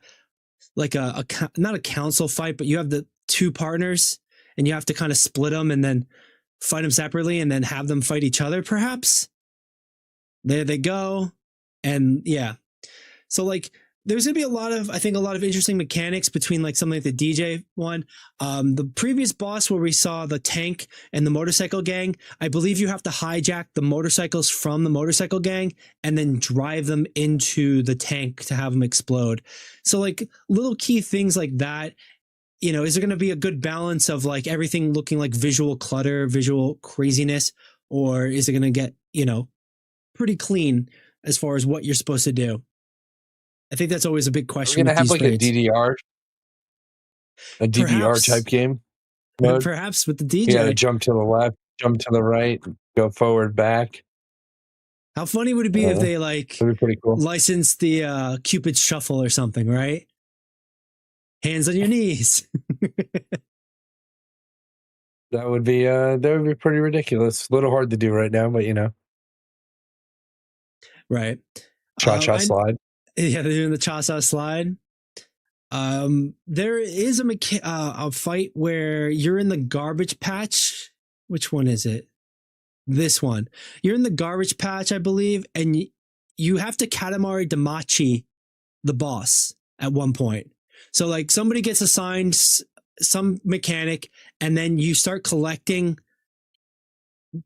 like a not a council fight, but you have the two partners and you have to kind of split them and then fight them separately and then have them fight each other. Perhaps there they go, and yeah. So like there's gonna be I think a lot of interesting mechanics between like something like the DJ one. The previous boss where we saw the tank and the motorcycle gang, I believe you have to hijack the motorcycles from the motorcycle gang and then drive them into the tank to have them explode. So like little key things like that. You know, is there going to be a good balance of like everything looking like visual clutter, visual craziness, or is it going to get, you know, pretty clean as far as what you're supposed to do? I think that's always a big question. We're gonna have like raids. a DDR type game mode. Perhaps with the DJ. You gotta jump to the left, jump to the right, go forward, back. How funny would it be if they like that'd be pretty cool. Licensed the Cupid Shuffle or something, right? Hands on your knees. That would be pretty ridiculous. A little hard to do right now, but you know. Right. Cha-cha slide. Yeah, they're doing the cha-cha slide. There is a fight where you're in the garbage patch. Which one is it? This one. You're in the garbage patch, I believe, and you have to Katamari Damacy the boss at one point. So like somebody gets assigned some mechanic and then you start collecting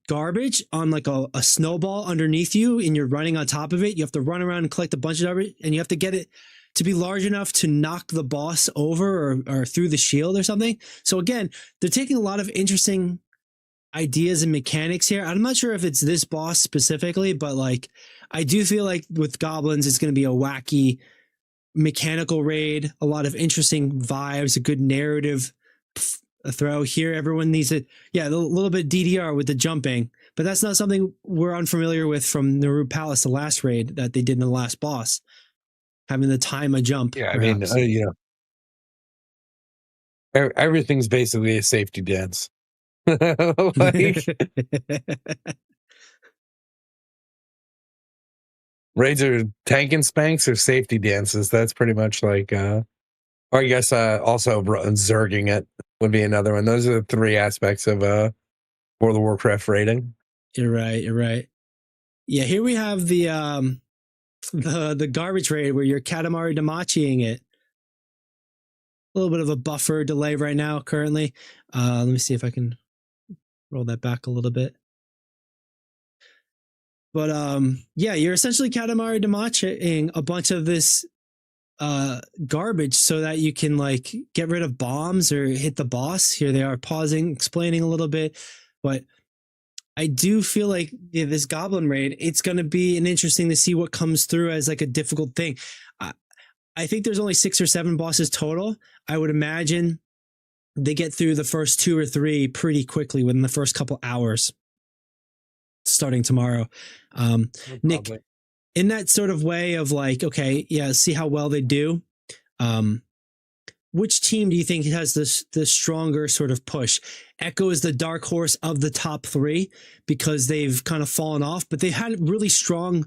garbage on like a snowball underneath you and you're running on top of it. You have to run around and collect a bunch of garbage and you have to get it to be large enough to knock the boss over or through the shield or something. So again, they're taking a lot of interesting ideas and mechanics here. I'm not sure if it's this boss specifically, but like I do feel like with goblins, it's going to be a wacky mechanical raid, a lot of interesting vibes, a good narrative throw here. Everyone needs it. Yeah, a little bit DDR with the jumping, but that's not something we're unfamiliar with from Naru Palace, the last raid that they did in the last boss, having the time a jump. Yeah, perhaps. I mean, you know, everything's basically a safety dance. Like, raids are tank and spanks or safety dances. That's pretty much like, or I guess also zerging it would be another one. Those are the three aspects of World of Warcraft raiding. You're right. You're right. Yeah, here we have the garbage raid where you're Katamari Damacying it. A little bit of a buffer delay right now currently. Let me see if I can roll that back a little bit. But yeah, you're essentially Katamari Damacying a bunch of this garbage so that you can like get rid of bombs or hit the boss. Here they are pausing, explaining a little bit. But I do feel like this Goblin Raid, it's going to be interesting to see what comes through as like a difficult thing. I think there's only 6 or 7 bosses total. I would imagine they get through the first 2 or 3 pretty quickly within the first couple hours starting tomorrow. Nick, in that sort of way of like, okay, yeah, see how well they do. Which team do you think has the stronger sort of push? Echo is the dark horse of the top 3 because they've kind of fallen off, but they've had really strong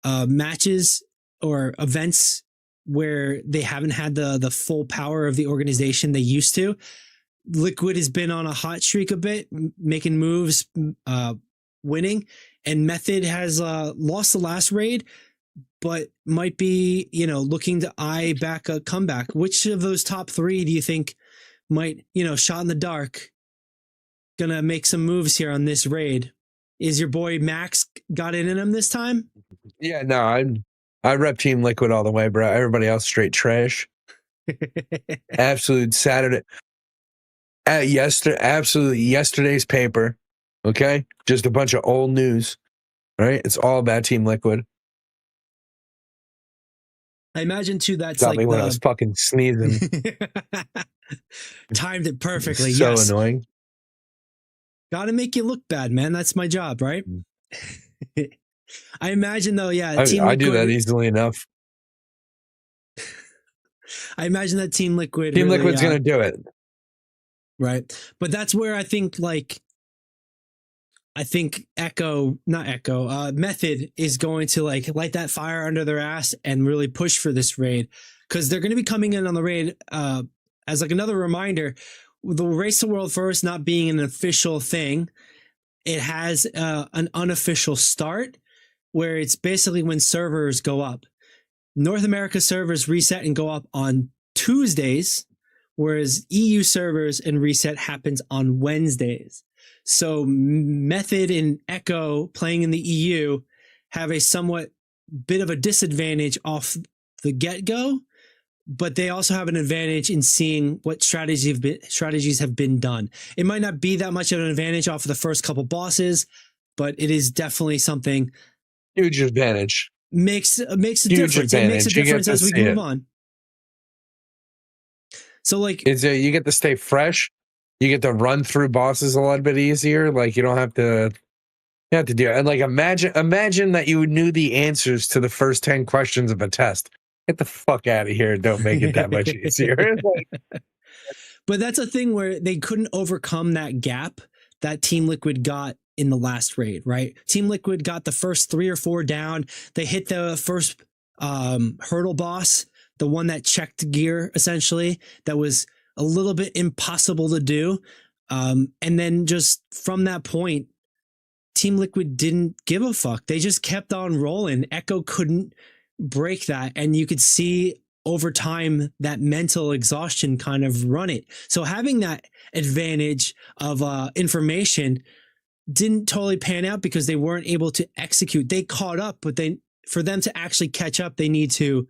matches or events where they haven't had the full power of the organization they used to. Liquid has been on a hot streak a bit, making moves, winning, and Method has lost the last raid, but might be, you know, looking to eye back a comeback. Which of those top 3 do you think might, you know, shot in the dark, gonna make some moves here on this raid? Is your boy Max got it in him this time? Yeah, no, I rep Team Liquid all the way, bro. Everybody else straight trash. Absolute Saturday. Absolutely yesterday's paper. Okay, just a bunch of old news. Right, it's all about Team Liquid. I imagine too that's got like me when I was fucking sneezing. Timed it perfectly. So yes. Annoying. Gotta make you look bad, man. That's my job, right? I imagine though, yeah. I do that easily enough. I imagine that Team Liquid. Team Liquid's gonna do it, right? But that's where I think, like, I think Method is going to like light that fire under their ass and really push for this raid, because they're going to be coming in on the raid as like another reminder. The Race to World First not being an official thing, it has an unofficial start where it's basically when servers go up. North America servers reset and go up on Tuesdays, whereas EU servers and reset happens on Wednesdays. So Method and Echo playing in the EU have a somewhat bit of a disadvantage off the get-go, but they also have an advantage in seeing what strategies have been done. It might not be that much of an advantage off of the first couple bosses, but it is definitely something. Huge advantage. Makes a difference. Advantage. It makes a difference as we move on. So like, you get to stay fresh. You get to run through bosses a little bit easier. Like you don't have to. You have to do it. And like imagine that you knew the answers to the first 10 questions of a test. Get the fuck out of here. Don't make it that much easier. But that's a thing where they couldn't overcome that gap that Team Liquid got in the last raid, right? Team Liquid got the first 3 or 4 down. They hit the first hurdle boss, the one that checked gear, essentially, that was a little bit impossible to do. And then just from that point, Team Liquid didn't give a fuck. They just kept on rolling. Echo couldn't break that, and you could see over time that mental exhaustion kind of run it. So having that advantage of information didn't totally pan out because they weren't able to execute. They caught up, but for them to actually catch up, they need to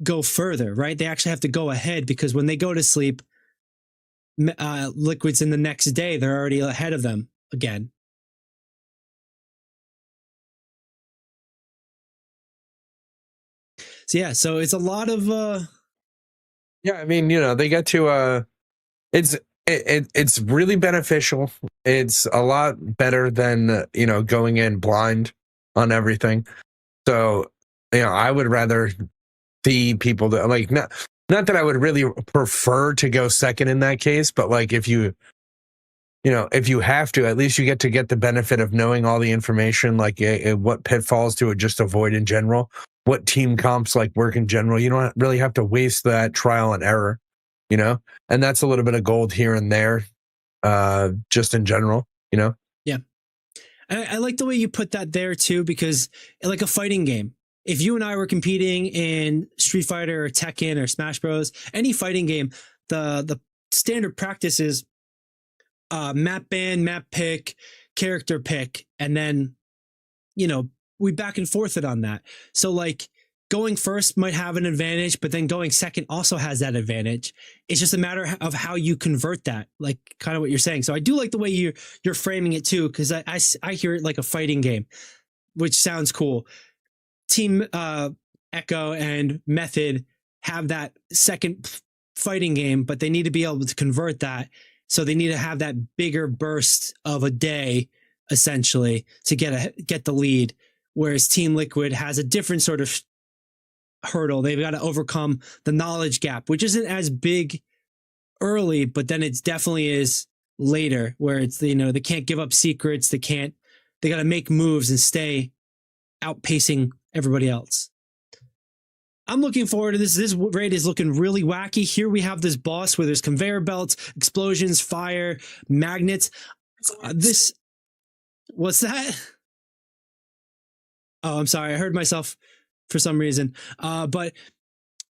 go further, right? They actually have to go ahead, because when they go to sleep, Liquid's in the next day, they're already ahead of them again. So yeah, so it's a lot of yeah, I mean, they get to it's really beneficial. It's a lot better than going in blind on everything. So I would rather see people that like not that I would really prefer to go second in that case, but like if you have to, at least you get the benefit of knowing all the information, like what pitfalls to just avoid in general, what team comps like work in general. You don't really have to waste that trial and error, and that's a little bit of gold here and there, just in general, Yeah. I like the way you put that there too, because like a fighting game, if you and I were competing in Street Fighter or Tekken or Smash Bros, any fighting game, the standard practice is map ban, map pick, character pick, and then we back and forth it on that. So like going first might have an advantage, but then going second also has that advantage. It's just a matter of how you convert that, like kind of what you're saying. So I do like the way you're framing it too, because I hear it like a fighting game, which sounds cool. Team Echo and Method have that second fighting game, but they need to be able to convert that. So they need to have that bigger burst of a day, essentially, to get the lead. Whereas Team Liquid has a different sort of hurdle. They've got to overcome the knowledge gap, which isn't as big early, but then it definitely is later, where it's they can't give up secrets. They got to make moves and stay outpacing everybody else. I'm looking forward to this. This raid is looking really wacky. Here we have this boss where there's conveyor belts, explosions, fire, magnets. What's that? Oh, I'm sorry. I heard myself for some reason. But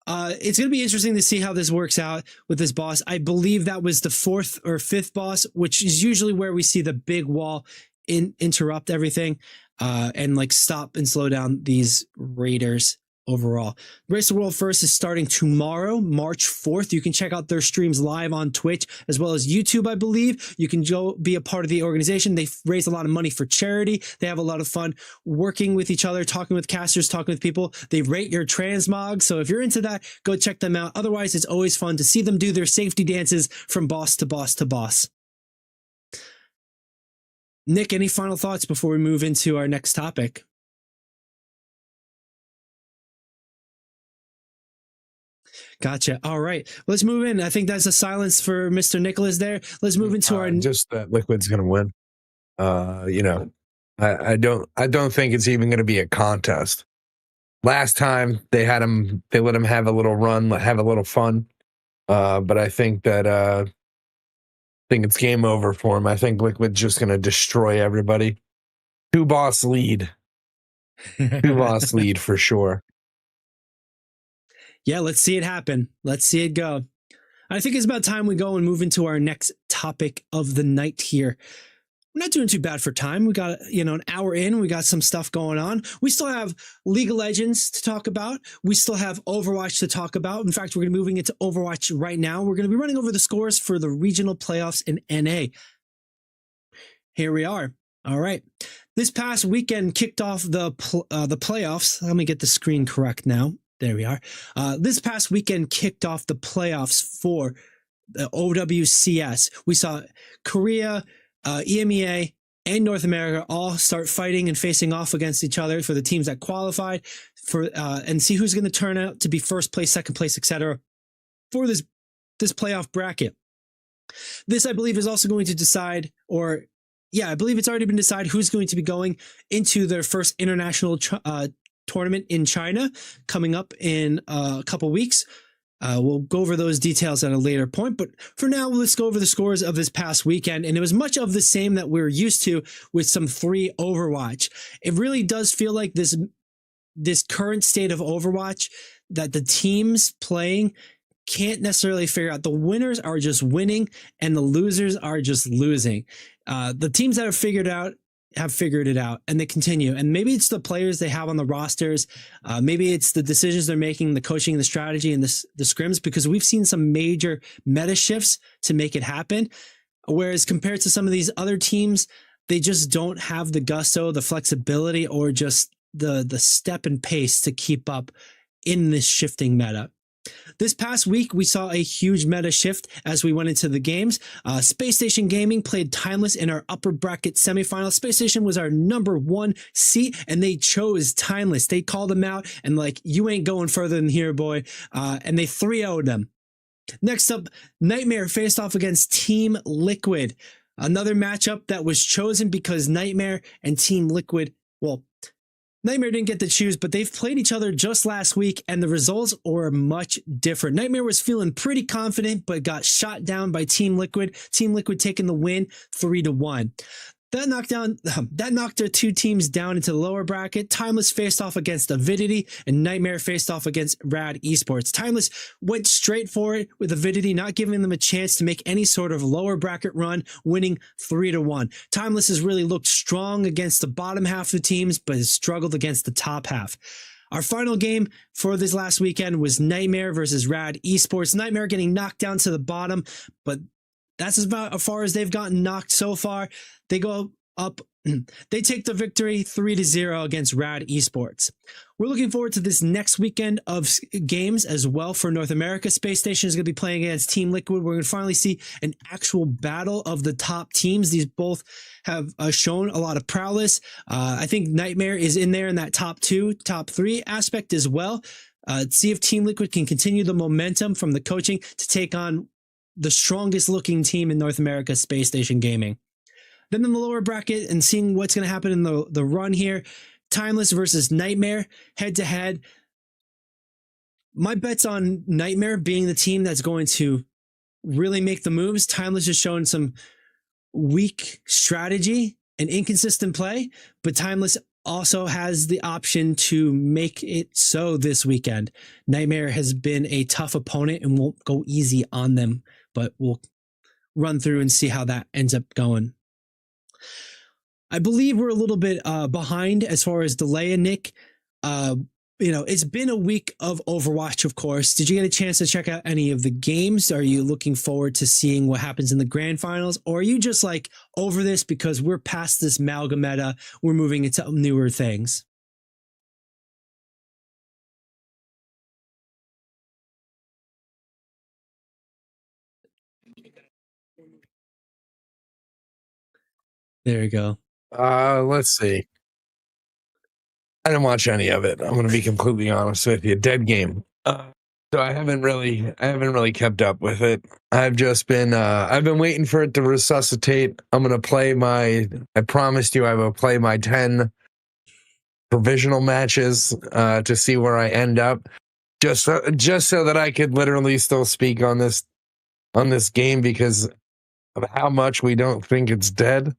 it's going to be interesting to see how this works out with this boss. I believe that was the 4th or 5th boss, which is usually where we see the big wall interrupt everything and like stop and slow down these raiders overall. Race the World First is starting tomorrow, March 4th. You can check out their streams live on Twitch as well as YouTube, I believe. You can go be a part of the organization. They raise a lot of money for charity. They have a lot of fun working with each other, talking with casters, talking with people. They rate your transmog. So if you're into that, go check them out. Otherwise, it's always fun to see them do their safety dances from boss to boss to boss. Nick, any final thoughts before we move into our next topic? Gotcha. All right. Let's move in. I think that's a silence for Mr. Nicholas there. Let's move into our... Just that Liquid's going to win. I don't think it's even going to be a contest. Last time they let him have a little run, have a little fun. But I think it's game over for him. I think Liquid's just going to destroy everybody. Two boss lead for sure. Yeah, let's see it happen. Let's see it go. I think it's about time we go and move into our next topic of the night here. We're not doing too bad for time. We got, an hour in. We got some stuff going on. We still have League of Legends to talk about. We still have Overwatch to talk about. In fact, we're going to be moving into Overwatch right now. We're going to be running over the scores for the regional playoffs in NA. Here we are. All right. This past weekend kicked off the playoffs. Let me get the screen correct now. There we are. This past weekend kicked off the playoffs for the OWCS. We saw Korea, EMEA, and North America all start fighting and facing off against each other for the teams that qualified and see who's going to turn out to be first place, second place, etc. for this playoff bracket. This, I believe, is also going to decide, I believe it's already been decided who's going to be going into their first international tournament in China coming up in a couple weeks. We'll go over those details at a later point, but for now, let's go over the scores of this past weekend. And it was much of the same that we're used to with some 3 Overwatch. It really does feel like this current state of Overwatch that the teams playing can't necessarily figure out. The winners are just winning and the losers are just losing. The teams that have figured it out and they continue. And maybe it's the players they have on the rosters. Maybe it's the decisions they're making, the coaching, the strategy, and the scrims, because we've seen some major meta shifts to make it happen. Whereas compared to some of these other teams, they just don't have the gusto, the flexibility, or just the step and pace to keep up in this shifting meta. This past week, we saw a huge meta shift as we went into the games. Space Station Gaming played Timeless in our upper bracket semifinal. Space Station was our number 1 seat, and they chose Timeless. They called them out and you ain't going further than here, boy. And they 3-0'd them. Next up, Nightmare faced off against Team Liquid. Another matchup that was chosen because Nightmare and Team Liquid, Nightmare didn't get to choose, but they've played each other just last week, and the results were much different. Nightmare was feeling pretty confident, but got shot down by Team Liquid. Team Liquid taking the win 3-1. That knocked their 2 teams down into the lower bracket. Timeless faced off against Avidity, and Nightmare faced off against Rad Esports. Timeless went straight for it with Avidity, not giving them a chance to make any sort of lower bracket run, winning 3-1. Timeless has really looked strong against the bottom half of the teams, but has struggled against the top half. Our final game for this last weekend was Nightmare versus Rad Esports. Nightmare getting knocked down to the bottom, but that's about as far as they've gotten knocked so far. They go up. They take the victory 3-0 against Rad Esports. We're looking forward to this next weekend of games as well for North America. Space Station is going to be playing against Team Liquid. We're going to finally see an actual battle of the top teams. These both have shown a lot of prowess. I think Nightmare is in there in that top 2, top 3 aspect as well. See if Team Liquid can continue the momentum from the coaching to take on the strongest looking team in North America, Space Station Gaming. Then in the lower bracket and seeing what's going to happen in the run here, Timeless versus Nightmare head to head. My bet's on Nightmare being the team that's going to really make the moves. Timeless has shown some weak strategy and inconsistent play, but Timeless also has the option to make it so this weekend. Nightmare has been a tough opponent and won't go easy on them, but we'll run through and see how that ends up going. I believe we're a little bit behind as far as delay, Nick. It's been a week of Overwatch, of course. Did you get a chance to check out any of the games? Are you looking forward to seeing what happens in the grand finals? Or are you just over this because we're past this Malga meta, we're moving into newer things? There you go. Let's see. I didn't watch any of it. I'm going to be completely honest with you. Dead game. So I haven't really kept up with it. I've just been I've been waiting for it to resuscitate. I'm gonna play I promised you I will play my 10 provisional matches to see where I end up. Just so that I could literally still speak on this game because of how much we don't think it's dead.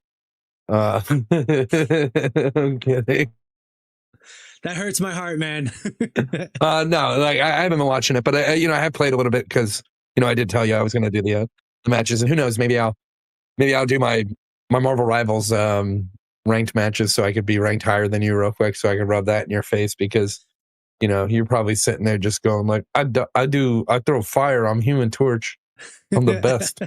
I'm kidding. That hurts my heart, man. No, like I haven't been watching it, but I have played a little bit because I did tell you I was going to do the matches, and who knows, maybe I'll do my Marvel Rivals ranked matches so I could be ranked higher than you real quick, so I can rub that in your face because you're probably sitting there just going like, I throw fire, I'm Human Torch, I'm the best.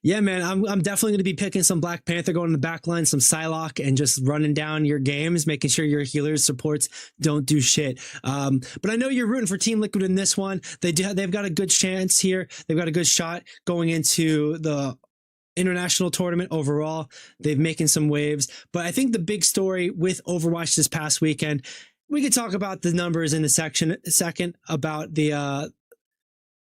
Yeah, man, I'm definitely going to be picking some Black Panther, going in the back line, some Psylocke, and just running down your games, making sure your healers, supports don't do shit. But I know you're rooting for Team Liquid in this one. They've got a good chance here. They've got a good shot going into the international tournament overall. They've making some waves. But I think the big story with Overwatch this past weekend, we could talk about the numbers in a second about the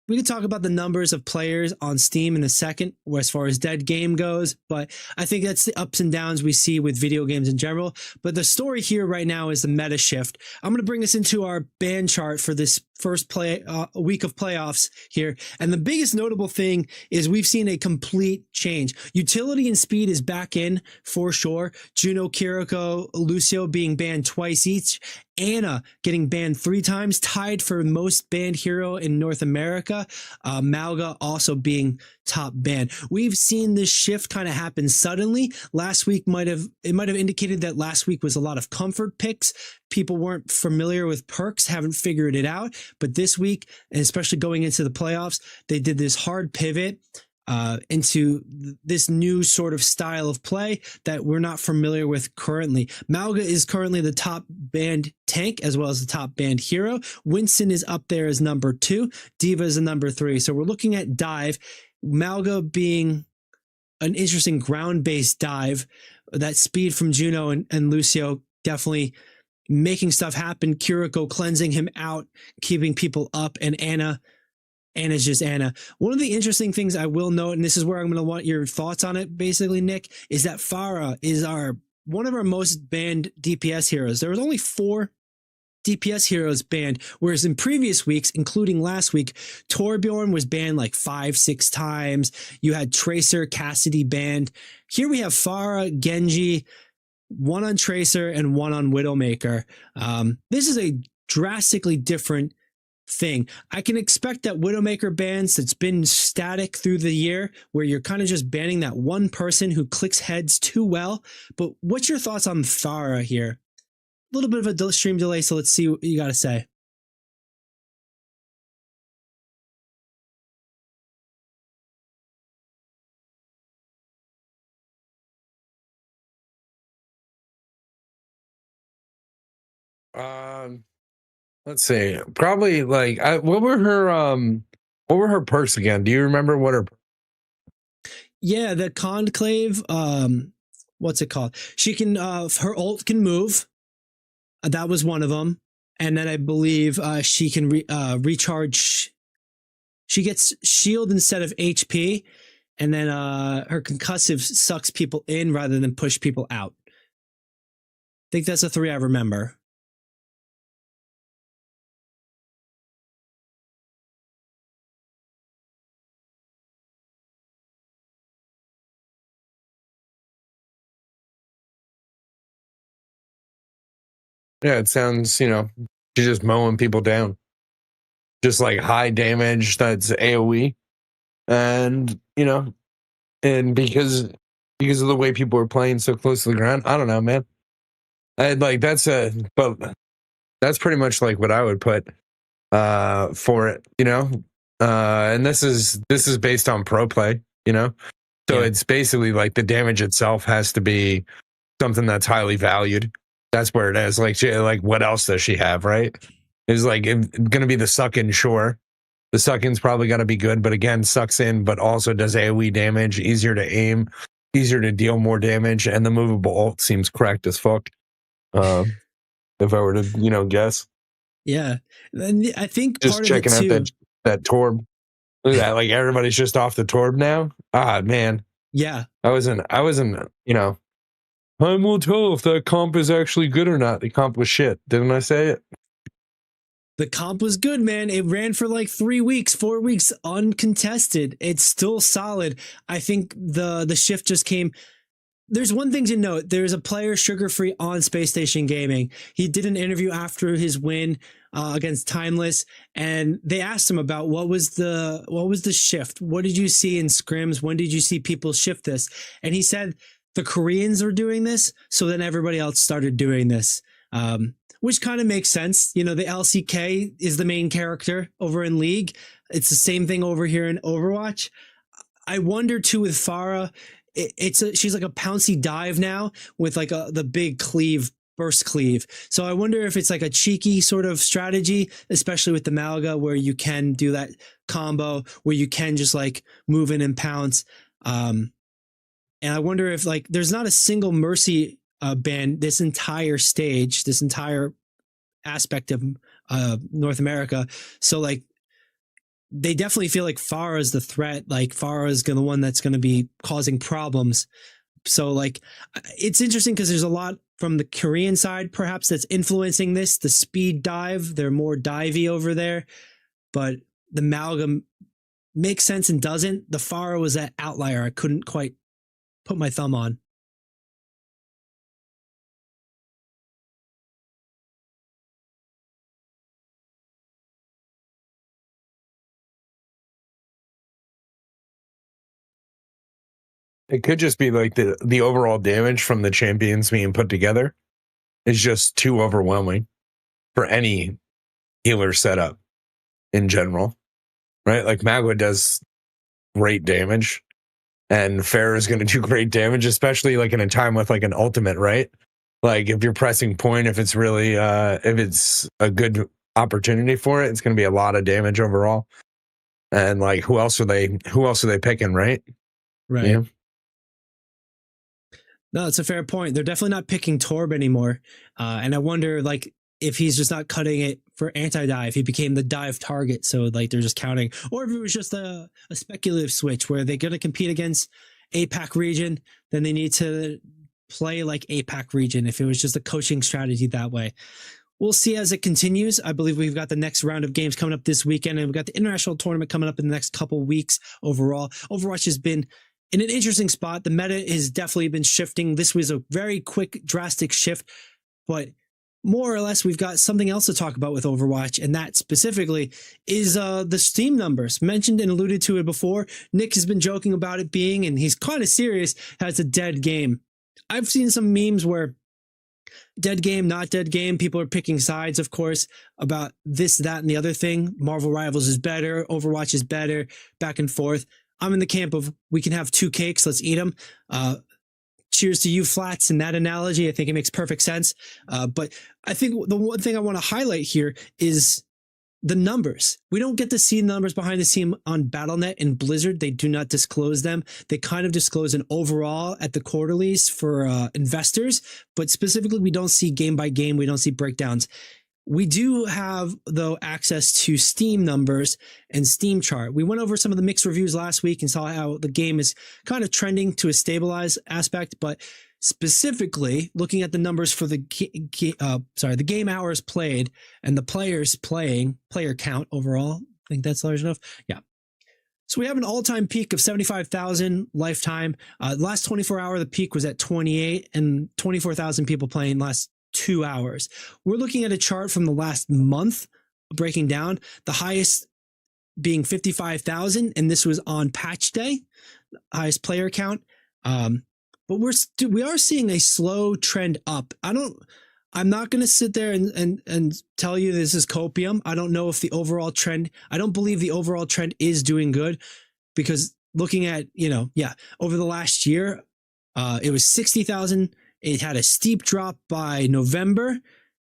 we could talk about the numbers of players on Steam in a second, as far as dead game goes, but I think that's the ups and downs we see with video games in general. But the story here right now is the meta shift. I'm going to bring us into our ban chart for this first week of playoffs here. And the biggest notable thing is we've seen a complete change. Utility and speed is back in for sure. Juno, Kiriko, Lucio being banned twice each. Ana getting banned 3 times, tied for most banned hero in North America. Malga also being top banned. We've seen this shift kind of happen suddenly. Last week might have indicated that last week was a lot of comfort picks. People weren't familiar with perks, haven't figured it out. But this week, and especially going into the playoffs, they did this hard pivot into this new sort of style of play that we're not familiar with currently. Malga is currently the top banned tank as well as the top banned hero. Winston is up there as number 2. Diva is a number 3. So we're looking at dive. Malga being an interesting ground-based dive. That speed from Juno and Lucio definitely making stuff happen. Kiriko cleansing him out, keeping people up, and Anna's just Anna. One of the interesting things I will note, and this is where I'm going to want your thoughts on it, basically, Nick, is that Pharah is one of our most banned DPS heroes. There was only 4 DPS heroes banned, whereas in previous weeks, including last week, Torbjorn was banned like 5-6 times. You had Tracer, Cassidy banned. Here we have Pharah, Genji, 1 on Tracer and 1 on Widowmaker. This is a drastically different thing. I can expect that Widowmaker bans that's been static through the year, where you're kind of just banning that one person who clicks heads too well. But what's your thoughts on Pharah here? A little bit of a stream delay, so let's see what you got to say. Let's see. Probably like what were her perks again? Do you remember what her? Yeah, the Conclave. What's it called? She can. Her ult can move. That was one of them. And then I believe she can recharge. She gets shield instead of HP, and then her concussive sucks people in rather than push people out. I think that's the 3 I remember. Yeah, it sounds, she's just mowing people down. Just like high damage that's AoE. And, and because of the way people are playing so close to the ground, I don't know, man. But that's pretty much like what I would put for it, and this is based on pro play, so yeah. It's basically like the damage itself has to be something that's highly valued. That's where it is. Like what else does she have, right? It's like going to be the suck in, sure. The suck in's probably going to be good, but again, sucks in, but also does AoE damage, easier to aim, easier to deal more damage, and the movable ult seems cracked as fuck. If I were to, guess. Yeah. And I think Just part of it checking out too. that Torb. Look at that. Like everybody's just off the Torb now. Ah, man. Yeah. I wasn't, time will tell if that comp is actually good or not. The comp was shit. Didn't I say it? The comp was good, man. It ran for like 3 weeks, 4 weeks uncontested. It's still solid. I think the shift just came. There's one thing to note. There's a player, Sugar Free, on Space Station Gaming. He did an interview after his win against Timeless, and they asked him about what was the shift. What did you see in scrims? When did you see people shift this? And he said the Koreans were doing this, so then everybody else started doing this, which kind of makes sense. You know, the LCK is the main character over in League. It's the same thing over here in Overwatch. I wonder too with Farah. She's like a pouncy dive now with like the big cleave, burst cleave. So I wonder if it's like a cheeky sort of strategy, especially with the Malga, where you can do that combo, where you can just like move in and pounce. And I wonder if like there's not a single Mercy ban this entire stage, this entire aspect of North America. So like they definitely feel like Farah is the threat. Like Farah is the one that's going to be causing problems. So like it's interesting because there's a lot from the Korean side perhaps that's influencing this. The speed dive, they're more divey over there, but the Malga makes sense and doesn't. The Farah was that outlier I couldn't quite put my thumb on. It could just be like the overall damage from the champions being put together is just too overwhelming for any healer setup in general, right? Like Magua does great damage, and Farah is going to do great damage, especially like in a time with like an ultimate, right? Like if you're pressing point, if it's really if it's a good opportunity for it, it's going to be a lot of damage overall. And like who else are they picking, right? Right. Yeah. No, it's a fair point. They're definitely not picking Torb anymore. And I wonder, like, if he's just not cutting it for anti-dive, he became the dive target. So, like, they're just counting. Or if it was just a speculative switch where they're going to compete against APAC region, then they need to play like APAC region. If it was just a coaching strategy that way. We'll see as it continues. I believe we've got the next round of games coming up this weekend, and we've got the international tournament coming up in the next couple weeks overall. Overwatch has been in an interesting spot. The meta has definitely been shifting. This was a very quick, drastic shift, but more or less, we've got something else to talk about with Overwatch, and that specifically is the Steam numbers. Mentioned and alluded to it before. Nick has been joking about it being, and he's kind of serious, has a dead game. I've seen some memes where dead game, not dead game. People are picking sides, of course, about this, that, and the other thing. Marvel Rivals is better. Overwatch is better. Back and forth. I'm in the camp of we can have two cakes. Let's eat them. Cheers to you, Flats, in that analogy. I think it makes perfect sense. But I think the one thing I want to highlight here is the numbers. We don't get to see numbers behind the scene on BattleNet and Blizzard. They do not disclose them. They kind of disclose an overall at the quarterlies for investors, but specifically we don't see game by game. We don't see breakdowns. We do have, though, access to Steam numbers and Steam chart. We went over some of the mixed reviews last week and saw how the game is kind of trending to a stabilized aspect, but specifically looking at the numbers for the game hours played and the players playing, player count overall. I think that's large enough. Yeah. So we have an all-time peak of 75,000 lifetime. Last 24 hour, the peak was at 28 and 24,000 people playing last 2 hours. We're looking at a chart from the last month breaking down, the highest being 55,000, and this was on patch day, highest player count. But we are seeing a slow trend up. I'm not going to sit there and tell you this is copium. I don't know if the overall trend, I don't believe the overall trend is doing good, because looking at, over the last year, it was 60,000. It had a steep drop by November,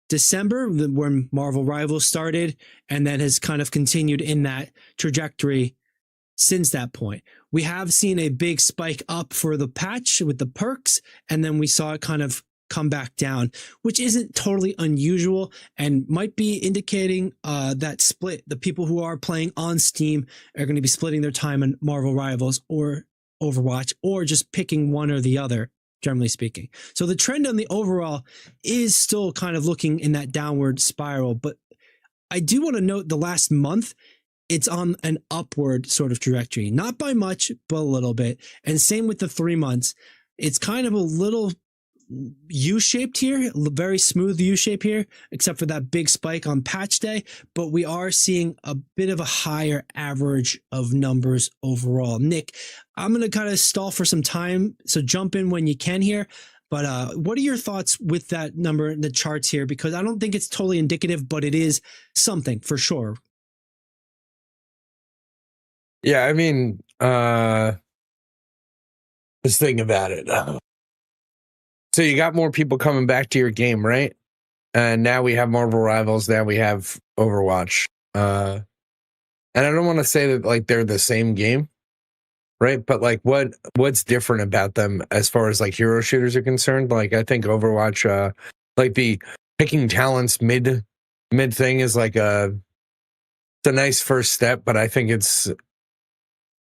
December, when Marvel Rivals started, and then has kind of continued in that trajectory since that point. We have seen a big spike up for the patch with the perks, and then we saw it kind of come back down, which isn't totally unusual and might be indicating that split. The people who are playing on Steam are going to be splitting their time on Marvel Rivals or Overwatch, or just picking one or the other, generally speaking. So the trend on the overall is still kind of looking in that downward spiral. But I do want to note the last month, it's on an upward sort of trajectory, not by much, but a little bit. And same with the 3 months. It's kind of a little U-shaped here, very smooth U-shape here, except for that big spike on patch day. But we are seeing a bit of a higher average of numbers overall. Nick, I'm going to kind of stall for some time, so jump in when you can here. But what are your thoughts with that number in the charts here? Because I don't think it's totally indicative, but it is something for sure. Yeah, I mean, just think about it. So you got more people coming back to your game, right? And now we have Marvel Rivals. Now we have Overwatch. And I don't want to say that like they're the same game, right? But like what's different about them as far as like hero shooters are concerned? Like I think Overwatch, like the picking talents mid thing is like it's a nice first step, but I think it's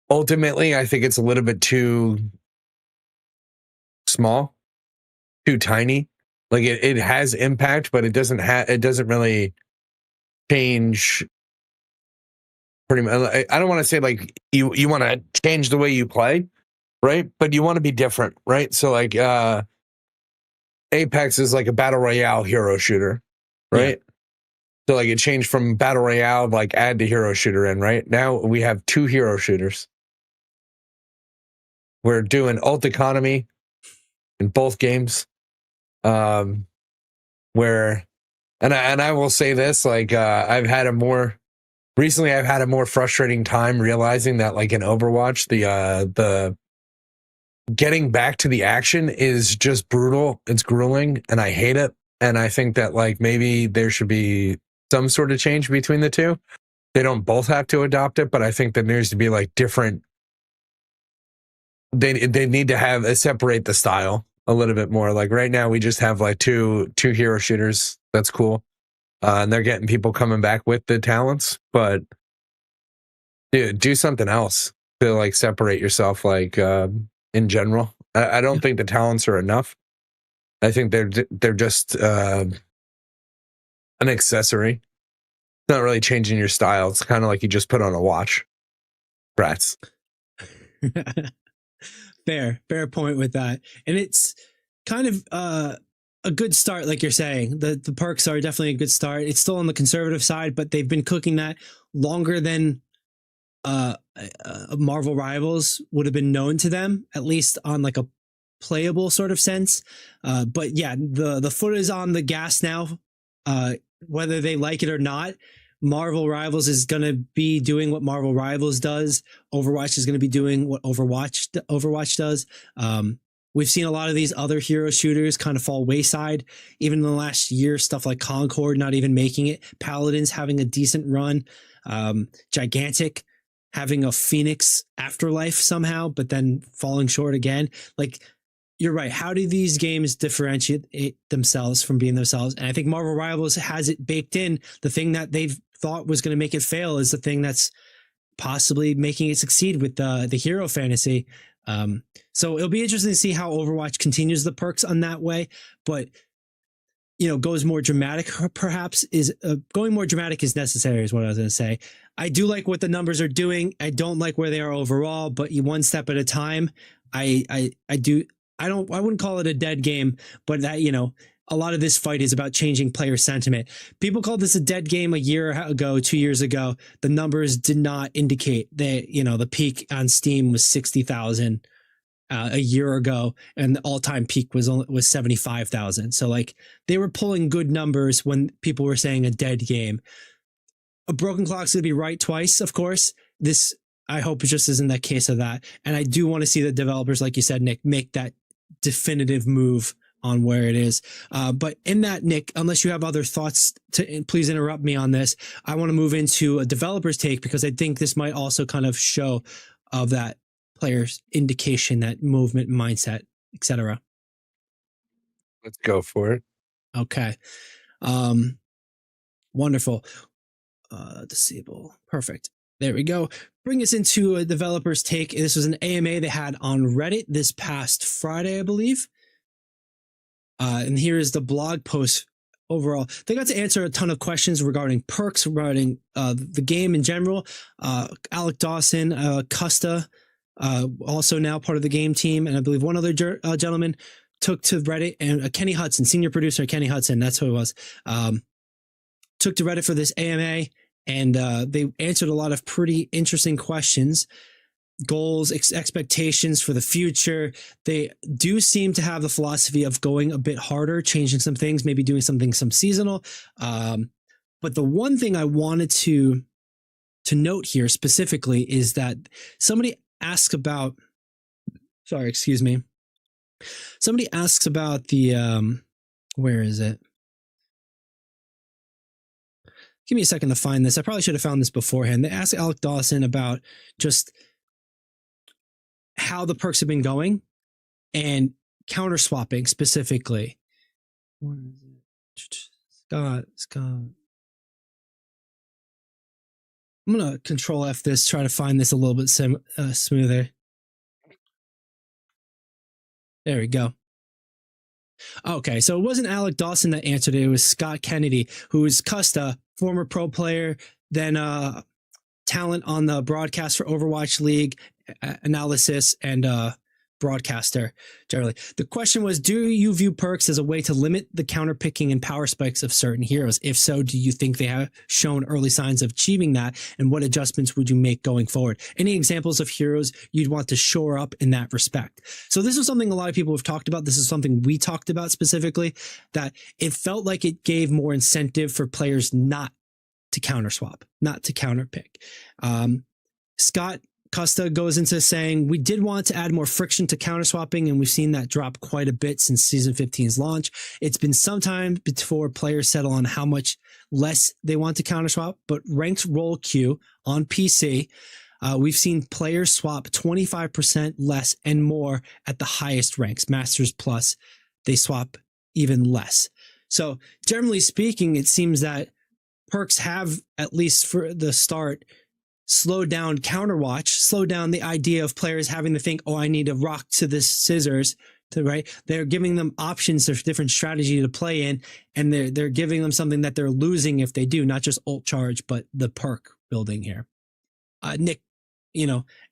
ultimately I think it's a little bit too small. Too tiny. Like it has impact, but it doesn't really change pretty much. I don't want to say like you want to change the way you play, right? But you want to be different, right? So like Apex is like a battle royale hero shooter, right? Yeah. So like it changed from battle royale, like add the hero shooter in, right? Now we have 2 hero shooters. We're doing ult economy in both games. Where I will say this, like I've had a more frustrating time realizing that like in Overwatch the getting back to the action is just brutal. It's grueling and I hate it. And I think that like maybe there should be some sort of change between the two. They don't both have to adopt it, but I think there needs to be like different. They need to have separate the style a little bit more. Like right now we just have like two hero shooters. That's cool. And they're getting people coming back with the talents, but dude, do something else to like separate yourself. Like in general, I don't think the talents are enough. I think they're just an accessory. It's not really changing your style. It's kind of like you just put on a watch. Brats. Fair point with that. And it's kind of a good start, like you're saying. The perks are definitely a good start. It's still on the conservative side, but they've been cooking that longer than Marvel Rivals would have been known to them, at least on like a playable sort of sense. But yeah, the foot is on the gas now. Whether they like it or not, Marvel Rivals is going to be doing what Marvel Rivals does. Overwatch is going to be doing what Overwatch does. We've seen a lot of these other hero shooters kind of fall wayside. Even in the last year, stuff like Concord not even making it. Paladins having a decent run. Gigantic having a Phoenix afterlife somehow, but then falling short again. Like, you're right. How do these games differentiate themselves from being themselves? And I think Marvel Rivals has it baked in. The thing that they've thought was going to make it fail is the thing that's possibly making it succeed with the hero fantasy. So it'll be interesting to see how Overwatch continues the perks on that way, but goes more dramatic. Perhaps is going more dramatic is necessary, is what I was going to say. I do like what the numbers are doing. I don't like where they are overall, but one step at a time. I wouldn't call it a dead game, but that a lot of this fight is about changing player sentiment. People called this a dead game a year ago, 2 years ago. The numbers did not indicate that, the peak on Steam was 60,000 a year ago, and the all-time peak was 75,000. So like they were pulling good numbers when people were saying a dead game. A broken clock's gonna be right twice, of course. This, I hope, it just isn't that case of that. And I do want to see the developers, like you said, Nick, make that definitive move on where it is. But in that, Nick, unless you have other thoughts, please interrupt me on this. I want to move into a developer's take, because I think this might also kind of show of that player's indication, that movement, mindset, etc. Let's go for it. Okay. Wonderful. Disable. Perfect. There we go. Bring us into a developer's take. This was an AMA they had on Reddit this past Friday, I believe. And here is the blog post overall. They got to answer a ton of questions regarding perks, regarding the game in general. Alec Dawson, Custa, also now part of the game team, and I believe one other gentleman took to Reddit, and Kenny Hudson, senior producer Kenny Hudson, that's who it was, took to Reddit for this AMA, and they answered a lot of pretty interesting questions. Goals, expectations for the future. They do seem to have the philosophy of going a bit harder, changing some things, maybe doing some seasonal. But the one thing I wanted to note here specifically is that somebody asks about, somebody asks about the, where is it? Give me a second to find this. I probably should have found this beforehand. They asked Alec Dawson about just how the perks have been going and counter swapping specifically. Scott. I'm going to control F this, try to find this a little bit smoother. There we go. Okay, so it wasn't Alec Dawson that answered it. It was Scott Kennedy, who is Custa, former pro player, then talent on the broadcast for Overwatch League, analysis, and broadcaster generally. The question was, do you view perks as a way to limit the counter picking and power spikes of certain heroes? If so, do you think they have shown early signs of achieving that? And what adjustments would you make going forward? Any examples of heroes you'd want to shore up in that respect? So this is something a lot of people have talked about. This is something we talked about specifically, that it felt like it gave more incentive for players not to counter swap, not to counter pick. Scott Costa goes into saying, we did want to add more friction to counter swapping, and we've seen that drop quite a bit since season 15's launch. It's been some time before players settle on how much less they want to counter swap, but ranked role queue on PC, we've seen players swap 25% less and more at the highest ranks, Masters Plus. They swap even less. So generally speaking, it seems that perks have, at least for the start, slow down counterwatch, slow down the idea of players having to think, oh, I need to rock to this scissors, right? They're giving them options, there's different strategy to play in, and they're giving them something that they're losing if they do, not just ult charge, but the perk building here. Nick,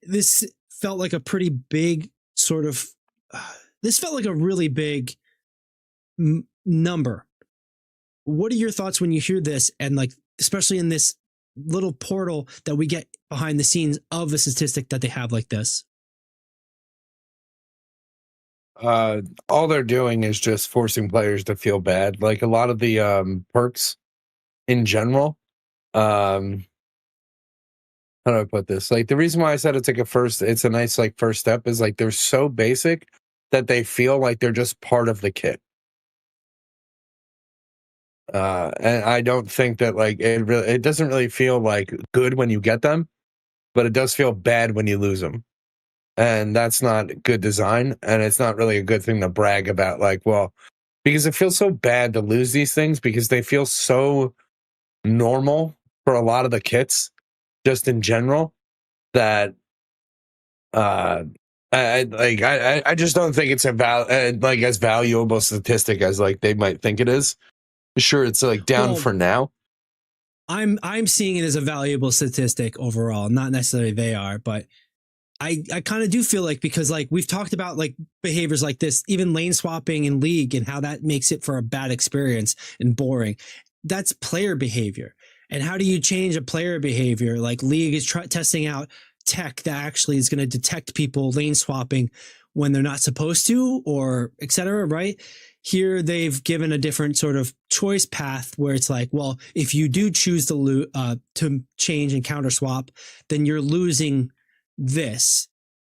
this felt like a pretty big sort of, this felt like a really big number. What are your thoughts when you hear this, and like, especially in this little portal that we get behind the scenes of a statistic that they have like this? All they're doing is just forcing players to feel bad. Like a lot of the perks in general, how do I put this? Like the reason why I said it's a nice like first step is like they're so basic that they feel like they're just part of the kit. And I don't think that like it doesn't really feel like good when you get them, but it does feel bad when you lose them. And that's not good design. And it's not really a good thing to brag about. Like, well, because it feels so bad to lose these things because they feel so normal for a lot of the kits just in general that, I just don't think it's like as valuable statistic as like they might think it is. Sure, it's like down for now. I'm seeing it as a valuable statistic overall. Not necessarily they are, but I kind of do feel like, because like we've talked about like behaviors like this, even lane swapping in League and how that makes it for a bad experience and boring. That's player behavior. And how do you change a player behavior? Like League is testing out tech that actually is going to detect people lane swapping when they're not supposed to, or et cetera, right? Here, they've given a different sort of choice path where it's like, well, if you do choose to change and counter swap, then you're losing this.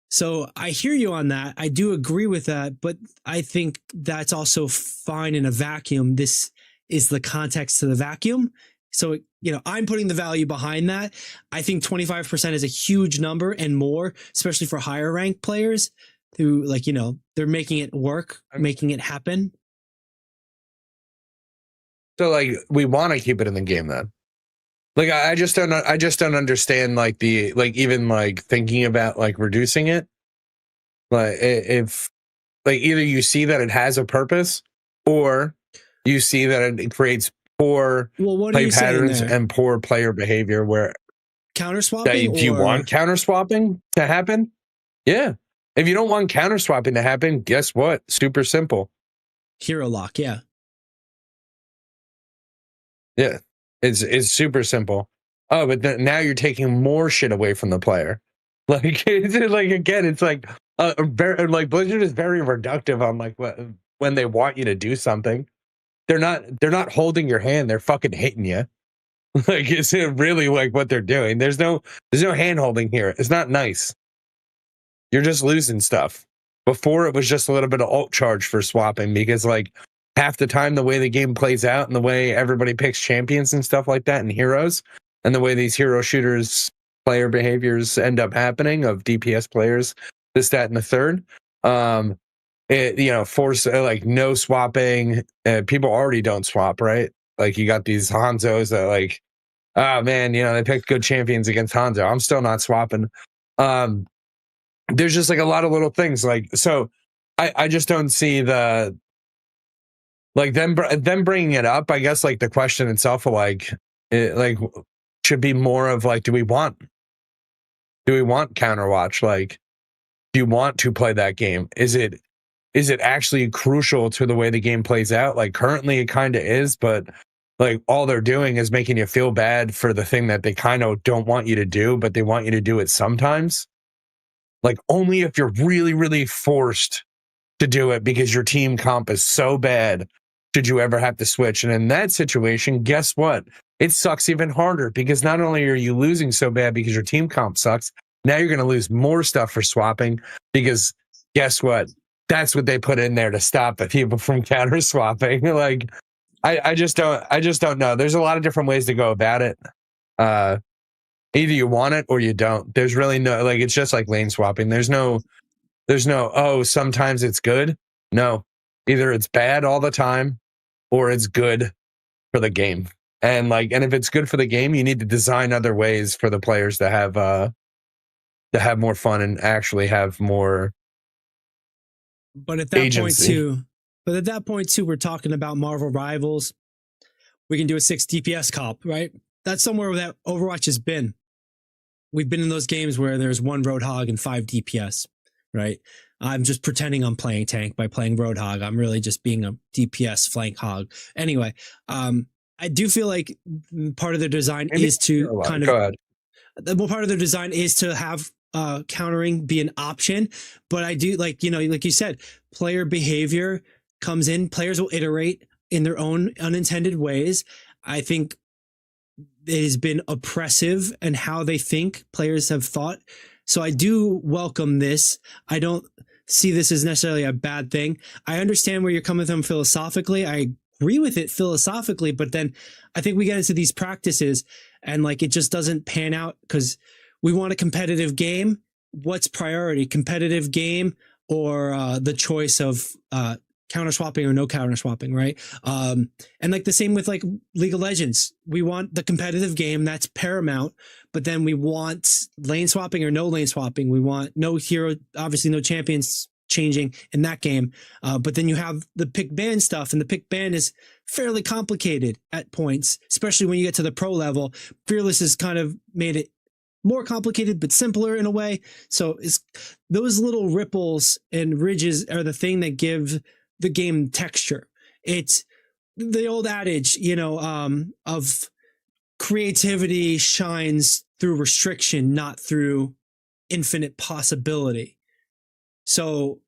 So I hear you on that. I do agree with that, but I think that's also fine in a vacuum. This is the context to the vacuum. So, I'm putting the value behind that. I think 25% is a huge number and more, especially for higher ranked players who, like, they're making it work, making it happen. So like we want to keep it in the game then. Like I just don't understand like the like even like thinking about like reducing it. Like if like either you see that it has a purpose or you see that it creates poor Well, what are play you saying patterns there? and poor player behavior where Counter that swapping, do you or want counter swapping to happen? Yeah. If you don't want counter swapping to happen, guess what? Super simple. hero lock? Yeah. Yeah. It's super simple. Oh, but now you're taking more shit away from the player. Like it's like again, it's like very like Blizzard is very reductive on like when they want you to do something. They're not holding your hand, they're fucking hitting you. Like it's really like what they're doing. There's no hand holding here. It's not nice. You're just losing stuff. Before it was just a little bit of alt charge for swapping because like half the time the way the game plays out and the way everybody picks champions and stuff like that and heroes and the way these hero shooters player behaviors end up happening of DPS players, this, that, and the third. It force like no swapping. People already don't swap, right? Like you got these Hanzos that like, oh man, they picked good champions against Hanzo. I'm still not swapping. There's just like a lot of little things like so. I just don't see the like them bringing it up. I guess like the question itself, like like should be more of like, do we want Counterwatch? Like, do you want to play that game? Is it actually crucial to the way the game plays out? Like currently it kind of is, but like all they're doing is making you feel bad for the thing that they kind of don't want you to do, but they want you to do it sometimes. Like only if you're really, really forced to do it because your team comp is so bad should you ever have to switch. And in that situation, guess what? It sucks even harder because not only are you losing so bad because your team comp sucks, now you're going to lose more stuff for swapping because guess what? That's what they put in there to stop the people from counter swapping. Like, I just don't know. There's a lot of different ways to go about it. Either you want it or you don't. There's really no, like, it's just like lane swapping. There's no, oh, sometimes it's good. No, either it's bad all the time or it's good for the game. And if it's good for the game, you need to design other ways for the players to have more fun and actually have more But at that agency. point too, we're talking about Marvel Rivals. We can do a 6 DPS comp, right? That's somewhere that Overwatch has been. We've been in those games where there's 1 Roadhog and 5 DPS, right? I'm just pretending I'm playing tank by playing Roadhog. I'm really just being a DPS flank hog. Anyway, I do feel like part of their design is to kind of. Go ahead. Well, part of their design is to have countering be an option, but I do like you said, player behavior comes in. Players will iterate in their own unintended ways. I think it has been oppressive and how they think players have thought. So I do welcome this. I don't see this as necessarily a bad thing. I understand where you're coming from philosophically. I agree with it philosophically, but then I think we get into these practices and like it just doesn't pan out because we want a competitive game. What's priority? Competitive game or the choice of counter swapping or no counter swapping, right? And like the same with like League of Legends. We want the competitive game, that's paramount, but then we want lane swapping or no lane swapping. We want no hero, obviously no champions changing in that game. But then you have the pick ban stuff, and the pick ban is fairly complicated at points, especially when you get to the pro level. Fearless has kind of made it more complicated, but simpler in a way. So it's those little ripples and ridges are the thing that give the game texture. It's the old adage, of creativity shines through restriction, not through infinite possibility. So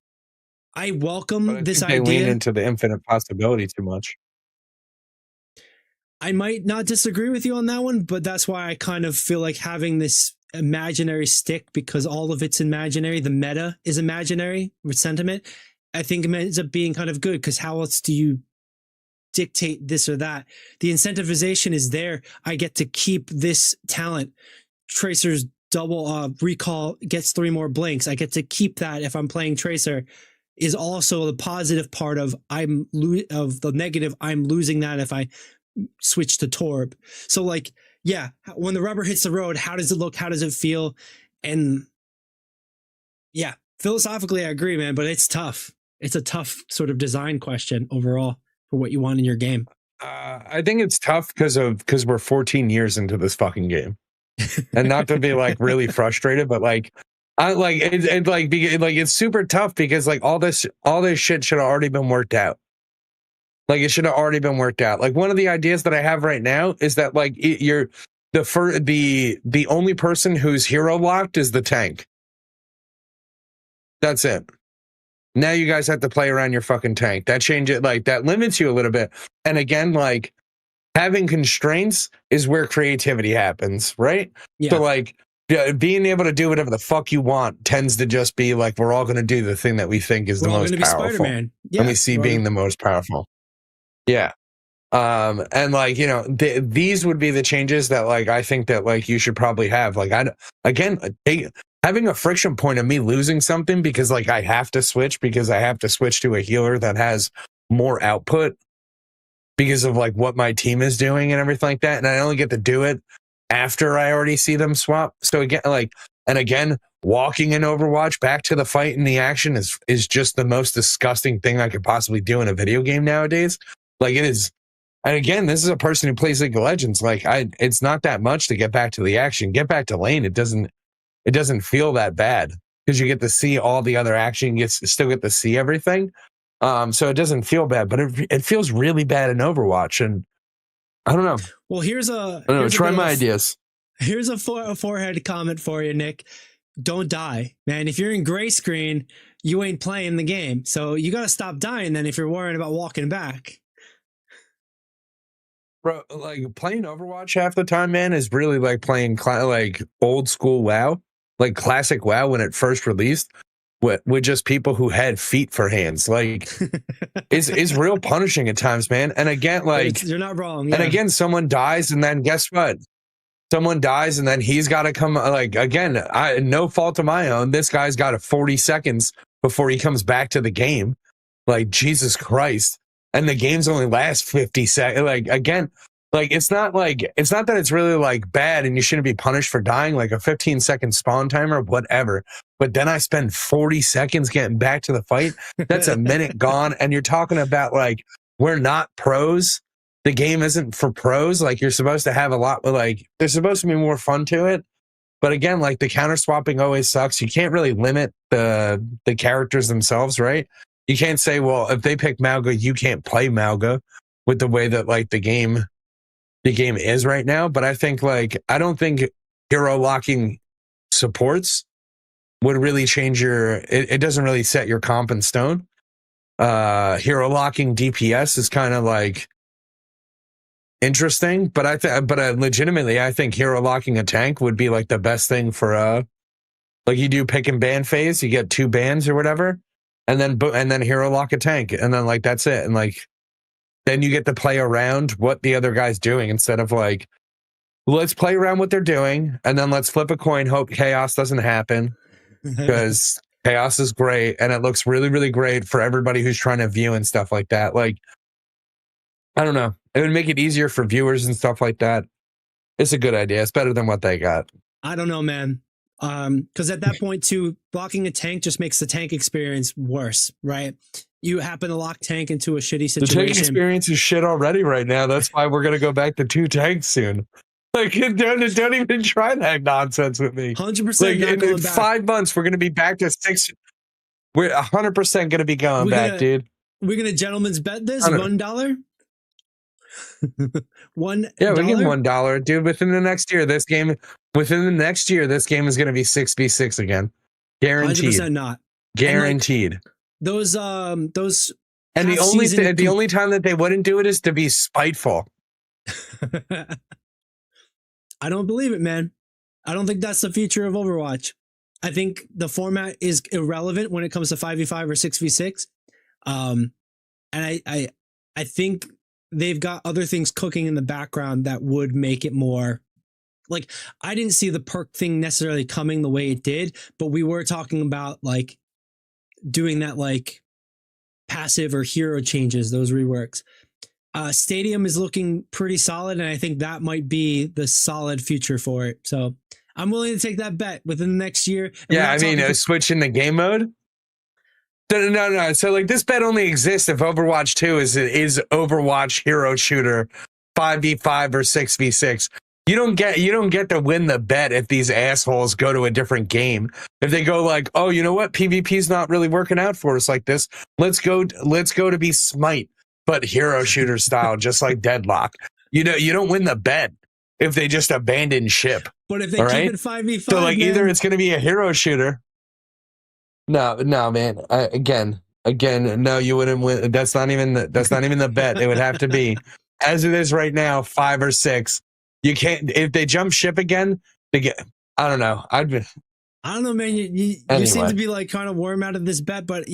I welcome this idea. They lean into the infinite possibility too much. I might not disagree with you on that one, but that's why I kind of feel like having this imaginary stick, because all of it's imaginary. The meta is imaginary with sentiment. I think it ends up being kind of good because how else do you dictate this or that? The incentivization is there. I get to keep this talent. Tracer's double recall gets 3 more blinks. I get to keep that if I'm playing Tracer. Is also the positive part of of the negative. I'm losing that if I switch to Torb. So like, yeah, when the rubber hits the road, how does it look? How does it feel? And yeah, philosophically, I agree, man, but it's tough. It's a tough sort of design question overall for what you want in your game. I think it's tough because we're 14 years into this fucking game, and not to be like really frustrated, but like I like it's super tough because like all this shit should have already been worked out. Like it should have already been worked out. Like one of the ideas that I have right now is that like you're the only person who's hero locked is the tank. That's it. Now you guys have to play around your fucking tank. That changes, like that limits you a little bit. And again, like having constraints is where creativity happens, right? Yeah. So like being able to do whatever the fuck you want tends to just be like we're all going to do the thing that we think is the most powerful. Spider-Man. Yeah, and we see being the most powerful. Yeah. And like, you know, these would be the changes that like I think that like you should probably have. Like having a friction point of me losing something because like I have to switch to a healer that has more output because of like what my team is doing and everything like that. And I only get to do it after I already see them swap. So again, walking in Overwatch back to the fight and the action is just the most disgusting thing I could possibly do in a video game nowadays. Like it is. And again, this is a person who plays League of Legends. Like it's not that much to get back to the action. Get back to lane. It doesn't feel that bad because you get to see all the other action. You still get to see everything. So it doesn't feel bad, but it feels really bad in Overwatch. And I don't know. Well, try my ideas. Here's a forehead comment for you, Nick. Don't die, man. If you're in gray screen, you ain't playing the game. So you got to stop dying then if you're worrying about walking back. Bro, like playing Overwatch half the time, man, is really like playing like old school WoW, like classic WoW when it first released, with just people who had feet for hands. Like, it's real punishing at times, man. And again, like you're not wrong. Yeah. And again, someone dies, and then guess what? Someone dies, and then he's got to come. Like again, no fault of my own. This guy's got 40 seconds before he comes back to the game. Like Jesus Christ. And the games only last 50 seconds. Like, again, like, it's not that it's really like bad and you shouldn't be punished for dying, like a 15-second spawn timer, whatever. But then I spend 40 seconds getting back to the fight. That's a minute gone. And you're talking about like, we're not pros. The game isn't for pros. Like you're supposed to have a lot, like there's supposed to be more fun to it. But again, like the counter swapping always sucks. You can't really limit the characters themselves, right? You can't say, well, if they pick Malga, you can't play Malga with the way that like the game is right now. But I think like I don't think hero locking supports would really change it doesn't really set your comp in stone. Hero locking DPS is kind of like interesting, but legitimately I think hero locking a tank would be like the best thing for like you do pick and ban phase, you get 2 bans or whatever. And then hero lock a tank, and then like that's it, and like then you get to play around what the other guy's doing instead of like let's play around what they're doing, and then let's flip a coin, hope chaos doesn't happen because chaos is great and it looks really really great for everybody who's trying to view and stuff like that. Like I don't know, it would make it easier for viewers and stuff like that. It's a good idea. It's better than what they got. I don't know, man. Because at that point too, blocking a tank just makes the tank experience worse, right? You happen to lock tank into a shitty situation. The tank experience is shit already right now. That's why we're gonna go back to 2 tanks soon. Like don't even try that nonsense with me. 100%. Like in 5 months, we're gonna be back to 6. We're 100% gonna be going back, dude. We're gonna gentleman's bet this $1. $1. Yeah, we give $1, dude. Within the next year, this game is going to be 6v6 again, guaranteed. 100% not guaranteed. Like, those and the only time that they wouldn't do it is to be spiteful. I don't believe it, man. I don't think that's the future of Overwatch. I think the format is irrelevant when it comes to 5v5 or 6v6. And I think they've got other things cooking in the background that would make it more like, I didn't see the perk thing necessarily coming the way it did, but we were talking about like doing that like passive or hero changes, those reworks. Stadium is looking pretty solid, and I think that might be the solid future for it. So I'm willing to take that bet within the next year. Yeah, I mean, switching the game mode. No. So like this bet only exists if Overwatch 2 is Overwatch hero shooter 5v5 or 6v6. You don't get to win the bet if these assholes go to a different game. If they go like, oh, you know what, PvP's not really working out for us like this. Let's go to be Smite, but hero shooter style, just like Deadlock. You don't win the bet if they just abandon ship. But if they keep it 5v5, so like either it's going to be a hero shooter. No, man. Again, no, you wouldn't win. That's not even the bet. It would have to be as it is right now, 5 or 6. You can't if they jump ship again. I don't know. I don't know, man. You seem to be like kind of warm out of this bet, but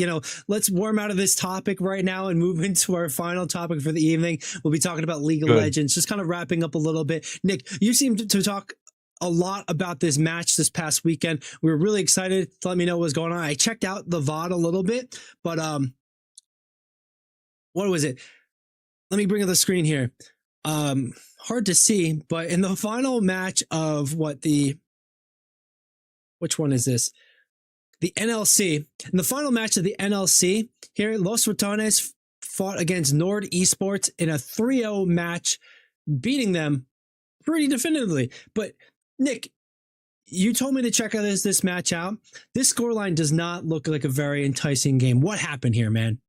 let's warm out of this topic right now and move into our final topic for the evening. We'll be talking about League of Legends, just kind of wrapping up a little bit. Nick, you seem to talk a lot about this match this past weekend. We were really excited to let me know what was going on. I checked out the VOD a little bit, but what was it? Let me bring up the screen here. Hard to see, but in the final match of which one is this? The NLC. In the final match of the NLC, here, Los Ratones fought against Nord Esports in a 3-0 match, beating them pretty definitively. But Nick, you told me to check out this match out. This scoreline does not look like a very enticing game. What happened here, man?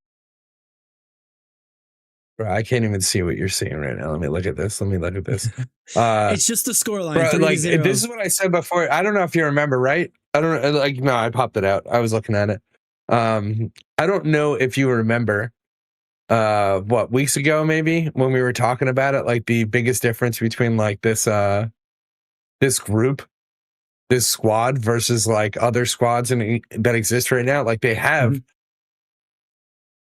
Bro, I can't even see what you're seeing right now. Let me look at this. It's just the scoreline. Bro, like this is what I said before. I don't know if you remember, right? I don't like. No, I popped it out. I was looking at it. I don't know if you remember. Weeks ago maybe when we were talking about it, like the biggest difference between like this group, this squad versus like other squads that exist right now. Like they have.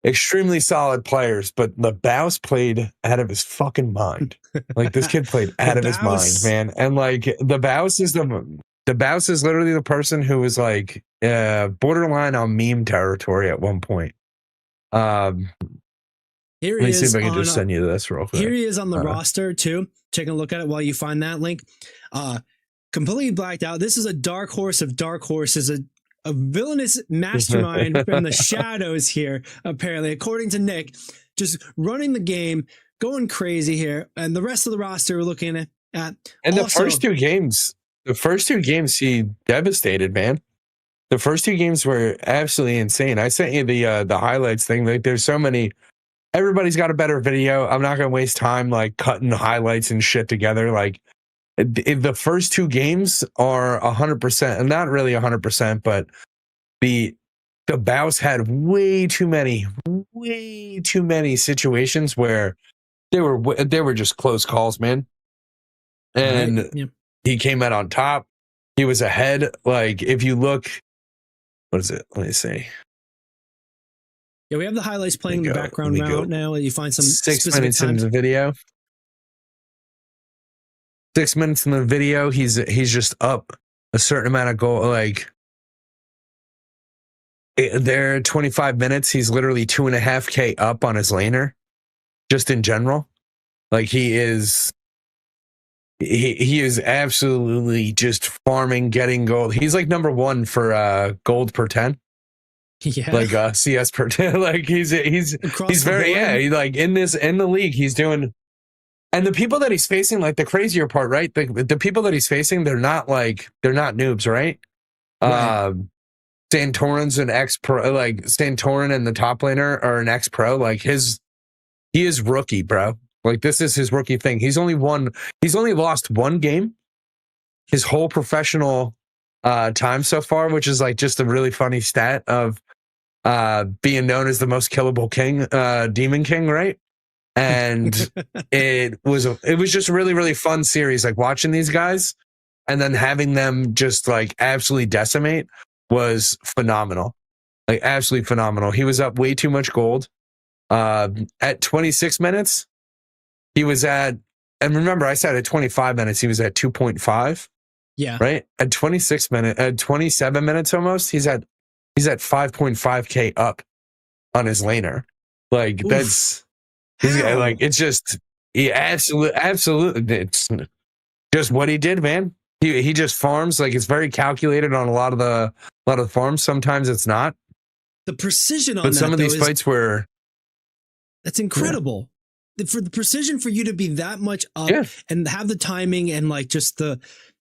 Extremely solid players, but the Baus played out of his fucking mind. Like this kid played out of his mind, man. And like the Baus is literally the person who was like borderline on meme territory at one point. Here he Let me is. See if I can just send you this real quick. Here he is on the roster too. Take a look at it while you find that link. Completely blacked out. This is a dark horse of dark horses. A villainous mastermind from the shadows here, apparently, according to Nick, just running the game, going crazy here. And the rest of the roster we're looking at. And also, the first two games, he devastated, man. The first two games were absolutely insane. I sent you the highlights thing. Like, there's so many. Everybody's got a better video. I'm not going to waste time like cutting highlights and shit together. Like, the first two games are 100%, and not really 100%, but the Baus had way too many situations where they were just close calls, man. And he came out on top. He was ahead. Like if you look, what is it? Let me see. Yeah, we have the highlights playing in the background now. You find some 6 minutes into the video. 6 minutes in the video, he's just up a certain amount of goal. Like there, 25 minutes, he's literally 2.5K up on his laner, just in general. Like he is absolutely just farming, getting gold. He's like number 1 for gold per 10. Yeah, like CS per 10. Like he's very like in the league, he's doing. And the people that he's facing, like the crazier part, right? The people that he's facing, they're not noobs, right? Santorin's an ex-pro, like Santorin and the top laner are an ex-pro. Like he is rookie, bro. Like this is his rookie thing. He's only lost one game his whole professional time so far, which is like just a really funny stat of being known as the most killable king, Demon King, right? And it was just a really, really fun series. Like watching these guys and then having them just like absolutely decimate was phenomenal. Like absolutely phenomenal. He was up way too much gold. At 26 minutes, he was at, and remember I said at 25 minutes, he was at 2.5. Yeah. Right. At 27 minutes almost, he's at 5.5K up on his laner. Like How? Like, it's just, he absolutely, it's just what he did, man. He just farms. Like, it's very calculated on a lot of the farms. Sometimes it's not. The precision on But some that, of though, these is fights were, that's incredible. For the precision for you to be that much up yeah. and have the timing and like just the,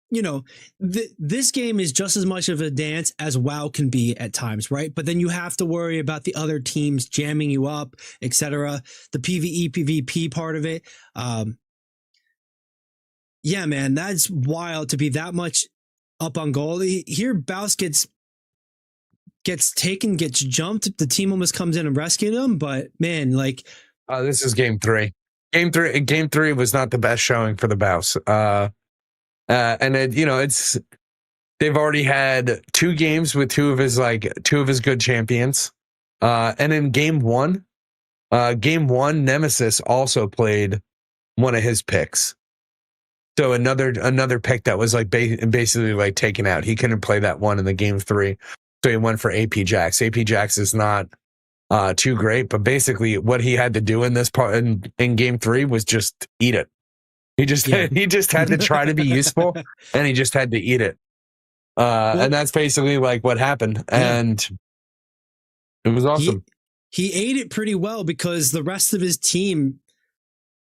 you know, this game is just as much of a dance as WoW can be at times, right? But then you have to worry about the other teams jamming you up, etc. The PvE, PvP part of it. Yeah, man, that's wild to be that much up on goal. Here, Baus gets taken, gets jumped. The team almost comes in and rescued him, but man, like, This is game 3. Game 3 was not the best showing for the Baus. And it, you know, it's, they've already had 2 games with 2 of his good champions. And in game 1, Nemesis also played one of his picks. So another pick that was like basically like taken out. He couldn't play that one in the game 3. So he went for AP Jax. AP Jax is not too great, but basically what he had to do in this part in game 3 was just eat it. He just had to try to be useful, and he just had to eat it. And that's basically like what happened. And it was awesome. He ate it pretty well because the rest of his team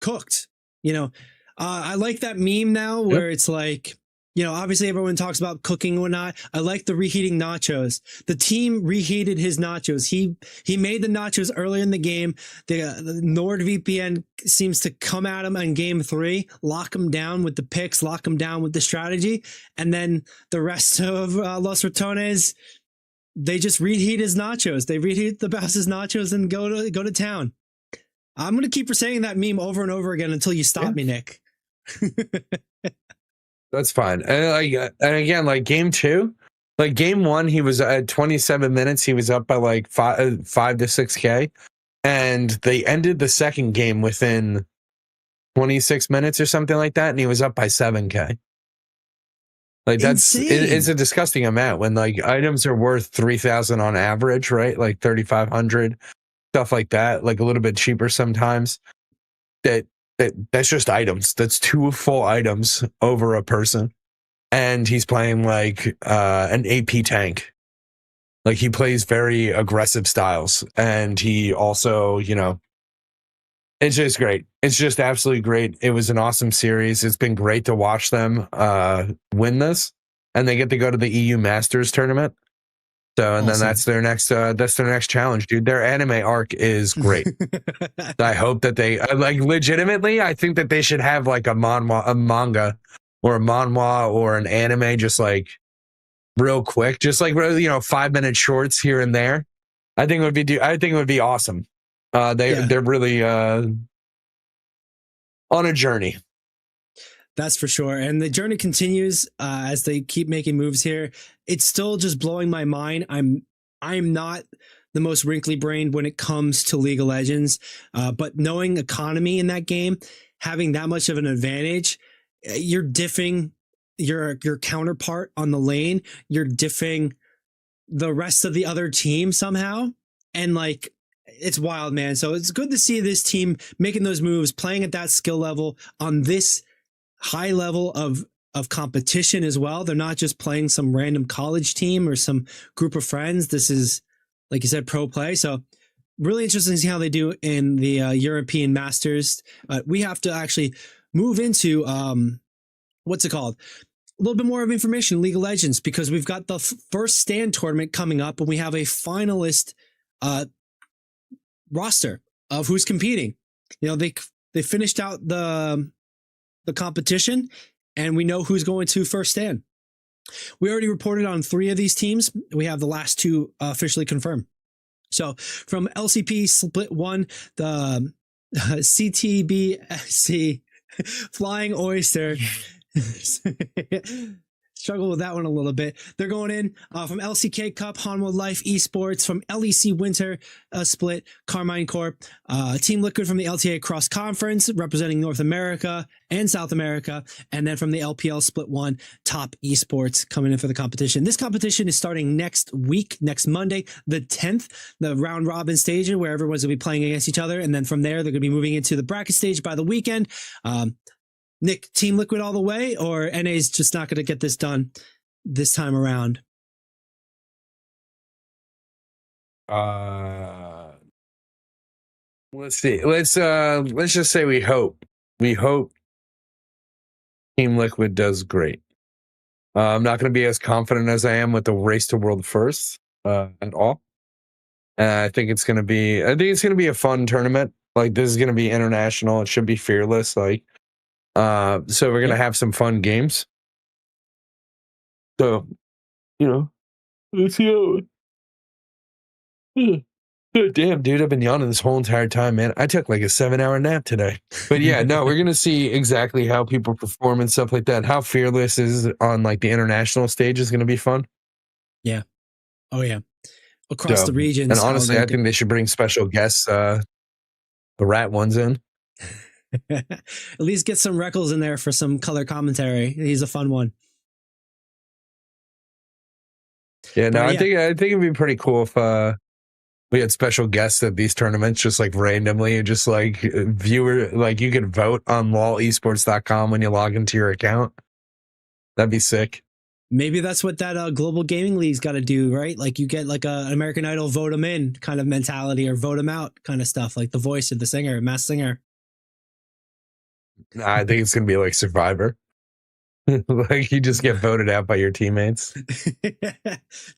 cooked. You know, I like that meme now where it's like, you know, obviously everyone talks about cooking and whatnot. I like the reheating nachos. The team reheated his nachos. He made the nachos earlier in the game. The NordVPN seems to come at him in game 3, lock him down with the picks, lock him down with the strategy. And then the rest of Los Ratones, they just reheat his nachos. They reheat the Baus's nachos and go to town. I'm going to keep saying that meme over and over again until you stop me, Nick. That's fine. And again, like game 2, like game 1, he was at 27 minutes. He was up by like 5 to 6K, and they ended the second game within 26 minutes or something like that, and he was up by 7K. Like it's a disgusting amount when like items are worth 3,000 on average, right? Like 3,500, stuff like that. Like a little bit cheaper sometimes. That's just items. That's 2 full items over a person. And he's playing like an AP tank. Like he plays very aggressive styles. And he also, you know, it's just great. It's just absolutely great. It was an awesome series. It's been great to watch them win this. And they get to go to the EU Masters tournament. So, and then that's their next challenge, dude. Their anime arc is great. I hope that they like legitimately. I think that they should have like a manga or a manhwa or an anime, just like real quick, just like, you know, 5-minute shorts here and there. I think it would be awesome. They're really on a journey. That's for sure. And the journey continues as they keep making moves here. It's still just blowing my mind. I'm not the most wrinkly brained when it comes to League of Legends, but knowing economy in that game, having that much of an advantage, you're diffing your counterpart on the lane. You're diffing the rest of the other team somehow. And like, it's wild, man. So it's good to see this team making those moves, playing at that skill level on this high level of competition as well. They're not just playing some random college team or some group of friends. This is, like you said, pro play. So really interesting to see how they do in the European Masters. But we have to actually move into what's it called? A little bit more of information, League of Legends, because we've got the first stand tournament coming up, and we have a finalist roster of who's competing. You know, they finished out the competition, and we know who's going to first stand. We already reported on 3 of these teams. We have the last 2 officially confirmed. So from LCP Split 1, the CTBSC Flying Oyster struggle with that one a little bit. They're going in from LCK Cup, Hanwha Life Esports, from LEC Winter Split, Carmine Corp, Team Liquid from the LTA Cross Conference, representing North America and South America, and then from the LPL Split 1, Top Esports coming in for the competition. This competition is starting next week, next Monday, the 10th, the round robin stage where everyone's going to be playing against each other. And then from there, they're going to be moving into the bracket stage by the weekend. Nick, Team Liquid all the way, or NA's just not going to get this done this time around? Let's see. Let's just say we hope. We hope Team Liquid does great. I'm not going to be as confident as I am with the race to world first at all. I think it's going to be a fun tournament. Like, this is going to be international. It should be fearless. Like, so we're going to have some fun games. So, let's see. Damn, dude, I've been yawning this whole entire time, man. I took like a 7-hour nap today. But yeah, no, we're going to see exactly how people perform and stuff like that. How fearless is on like the international stage is going to be fun. Yeah. Oh, yeah. Across the regions. And honestly, I think they should bring special guests, the rat ones in. At least get some Reckles in there for some color commentary. He's a fun one. Yeah, no, I think it'd be pretty cool if we had special guests at these tournaments, just like randomly, just like viewer, like you could vote on lolesports.com when you log into your account. That'd be sick. Maybe that's what that global gaming league's got to do, right? Like you get like an American Idol vote them in kind of mentality, or vote them out kind of stuff, like The Voice of the singer, Masked Singer. I think it's gonna be like Survivor. Like you just get voted out by your teammates.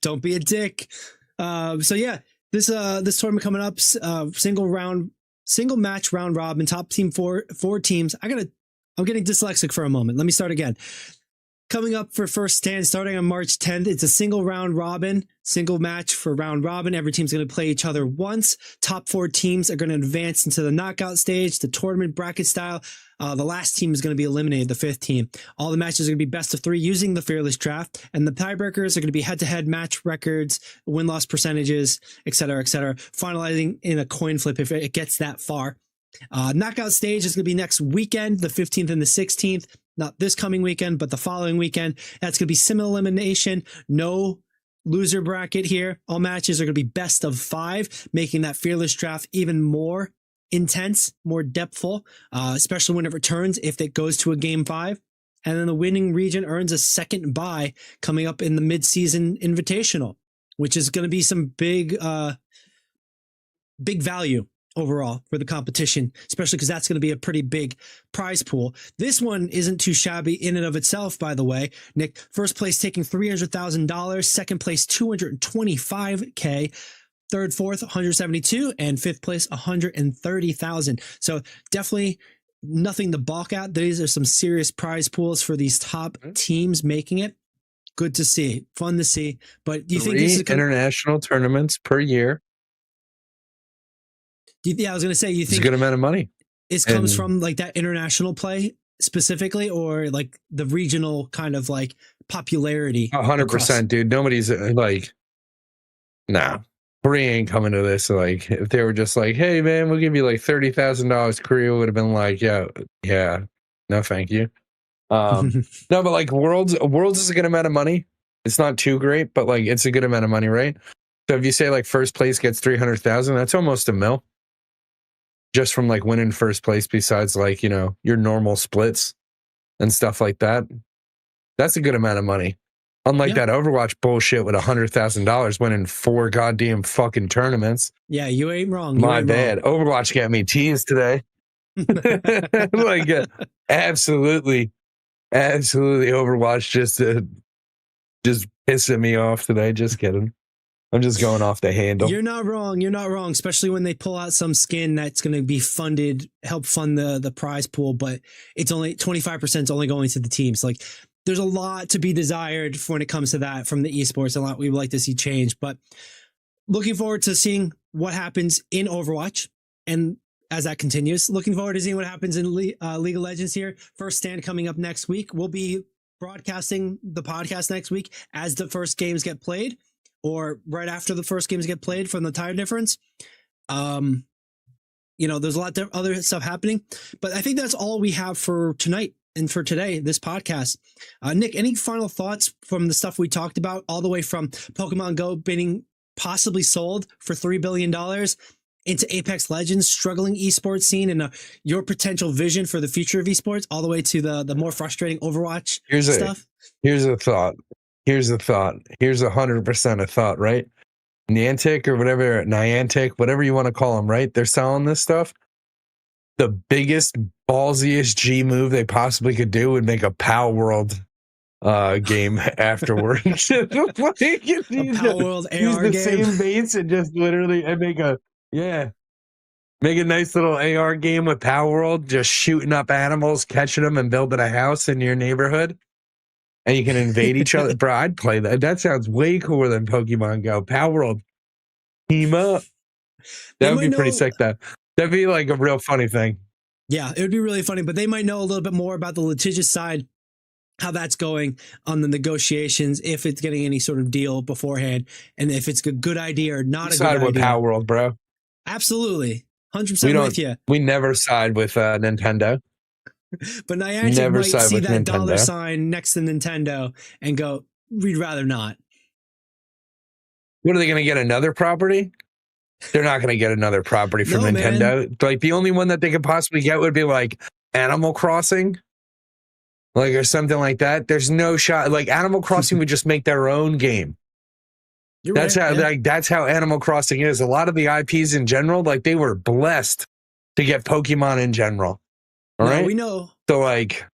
Don't be a dick. So yeah, this tournament coming up, single match round robin, top team four teams. I'm getting dyslexic for a moment. Let me start again. Coming up for first stand, starting on March 10th, it's a single round robin, single match for round robin. Every team's going to play each other once. Top 4 teams are going to advance into the knockout stage, the tournament bracket style. The last team is going to be eliminated, the 5th team. All the matches are going to be best of 3 using the Fearless Draft, and the tiebreakers are going to be head-to-head match records, win-loss percentages, etc., finalizing in a coin flip if it gets that far. Knockout stage is going to be next weekend, the 15th and the 16th. Not this coming weekend, but the following weekend. That's going to be sim elimination. No loser bracket here. All matches are going to be best of 5, making that Fearless Draft even more intense, more depthful, especially when it returns if it goes to a game 5. And then the winning region earns a second bye coming up in the mid-season invitational, which is going to be some big value overall for the competition, especially because that's going to be a pretty big prize pool. This one isn't too shabby in and of itself, by the way. Nick, first place taking $300,000, second place $225K, third, fourth, 172, and fifth place 130,000. So definitely nothing to balk at. These are some serious prize pools for these top teams making it. Good to see, fun to see. But do you think this is international tournaments per year? Yeah, I was going to say, you think it's a good amount of money. It comes from like that international play specifically, or like the regional kind of like popularity? 100%, dude. Nobody's like, nah, Korea ain't coming to this. Like, if they were just like, hey man, we'll give you like $30,000, Korea would have been like, yeah, no, thank you. No, but like Worlds is a good amount of money. It's not too great, but like it's a good amount of money, right? So if you say like first place gets 300,000, that's almost $1 million. Just from like winning first place, besides like, your normal splits and stuff like that. That's a good amount of money. Unlike that Overwatch bullshit with $100,000 winning 4 goddamn fucking tournaments. Yeah, you ain't wrong. My bad. Overwatch got me teased today. Like, absolutely Overwatch just pissing me off today. Just kidding. I'm just going off the handle. You're not wrong. You're not wrong. Especially when they pull out some skin that's going to be help fund the prize pool, but it's only 25% is only going to the teams. Like, there's a lot to be desired when it comes to that from the esports. A lot we would like to see change, but looking forward to seeing what happens in Overwatch. And as that continues, looking forward to seeing what happens in League of Legends here. First stand coming up next week. We'll be broadcasting the podcast next week as the first games get played, or right after the first games get played from the time difference. There's a lot of other stuff happening, but I think that's all we have for tonight and for today, this podcast. Nick, any final thoughts from the stuff we talked about, all the way from Pokemon Go being possibly sold for $3 billion into Apex Legends, struggling esports scene, and your potential vision for the future of esports, all the way to the more frustrating Overwatch stuff? Here's a thought. Here's 100% a thought, right? Niantic, whatever you want to call them, right? They're selling this stuff. The biggest, ballsiest G move they possibly could do would make a Power World game afterwards. Like, A Power World AR use the game. same base and just literally make a nice little AR game with Power World, just shooting up animals, catching them, and building a house in your neighborhood. And you can invade each other. Bro, I'd play that. That sounds way cooler than Pokemon Go. Power World, team up. That would be pretty sick, though. That'd be like a real funny thing. Yeah, it would be really funny, but they might know a little bit more about the litigious side, how that's going on the negotiations, if it's getting any sort of deal beforehand, and if it's a good idea or not a good idea. Side with Power World, bro. Absolutely. 100% with you. We never side with Nintendo. But Niantic might see that dollar sign next to Nintendo and go, we'd rather not. What are they going to get? Another property? They're not going to get another property from Nintendo. Man. Like, the only one that they could possibly get would be like Animal Crossing, like, or something like that. There's no shot. Like, Animal Crossing would just make their own game. That's how Animal Crossing is. A lot of the IPs in general, like, they were blessed to get Pokemon in general. All right, we know. So, like,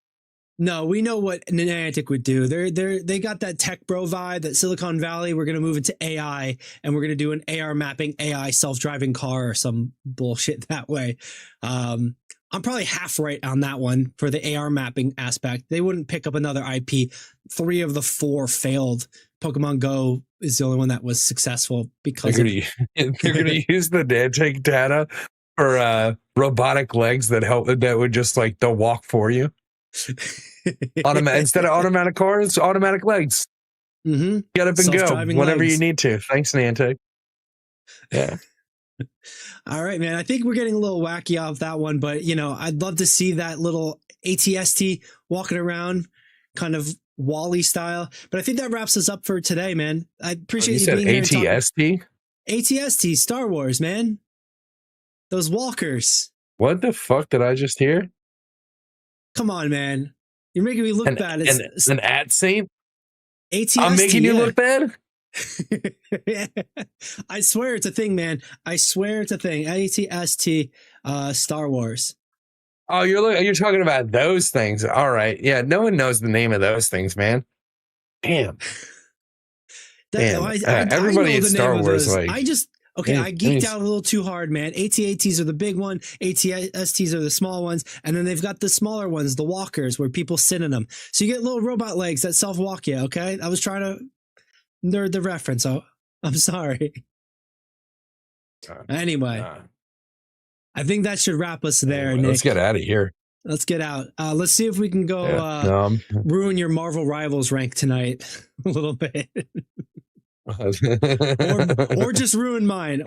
no, we know what Niantic would do. They got that tech bro vibe, that Silicon Valley. We're going to move into AI, and we're going to do an AR mapping, AI self-driving car, or some bullshit that way. I'm probably half right on that one for the AR mapping aspect. They wouldn't pick up another IP. 3 of the 4 failed. Pokemon Go is the only one that was successful because they're going to use the Niantic data for robotic legs that would just, like, they'll walk for you. Instead of automatic cars, automatic legs. Mm-hmm. Get up and go whenever you need to. Thanks, Niantic. Yeah. All right, man. I think we're getting a little wacky off that one, but I'd love to see that little ATST walking around, kind of Wall-E style. But I think that wraps us up for today, man. I appreciate you being here. ATST? ATST, Star Wars, man. Those walkers. What the fuck did I just hear? Come on, man. You're making me look bad. It's an at saint? ATST, I'm making you look bad? I swear it's a thing, man. I swear it's a thing. ATST, Star Wars. Oh, you're talking about those things. All right. Yeah, no one knows the name of those things, man. Damn. Everybody in Star Wars, like, I geeked out a little too hard, man. AT-ATs are the big one. AT-STs are the small ones. And then they've got the smaller ones, the walkers, where people sit in them. So you get little robot legs that self-walk you, okay? I was trying to nerd the reference, so I'm sorry. Anyway, I think that should wrap us there, Nick. Let's get out of here. Let's get out. Let's see if we can go ruin your Marvel Rivals rank tonight a little bit. or just ruin mine,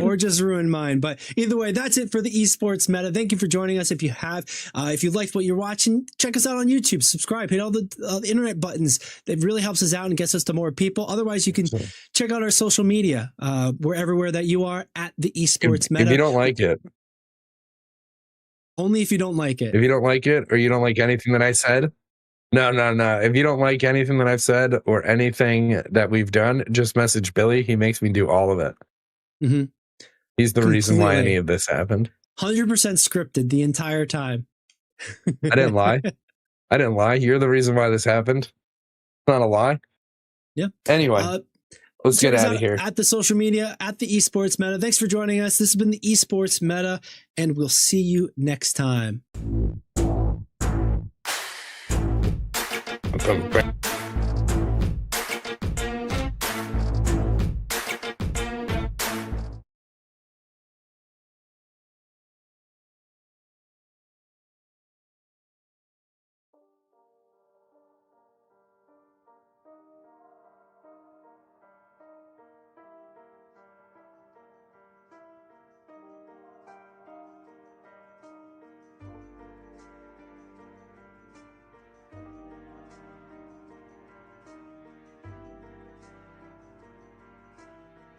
but either way, that's it for the esports meta. Thank you for joining us. If you liked what you're watching, check us out on YouTube, subscribe, hit all the internet buttons. That really helps us out and gets us to more people. Otherwise, you can check out our social media. We're everywhere that you are, at the esports meta. If you don't like it, only if you don't like it. If you don't like it, or you don't like anything that I said, no. If you don't like anything that I've said or anything that we've done, just message Billy. He makes me do all of it. Mm-hmm. He's the reason why any of this happened. 100% scripted the entire time. I didn't lie. You're the reason why this happened. It's not a lie. Yeah. Anyway, let's get out of here. At the social media, at the Esports Meta. Thanks for joining us. This has been the Esports Meta, and we'll see you next time. I'm coming back.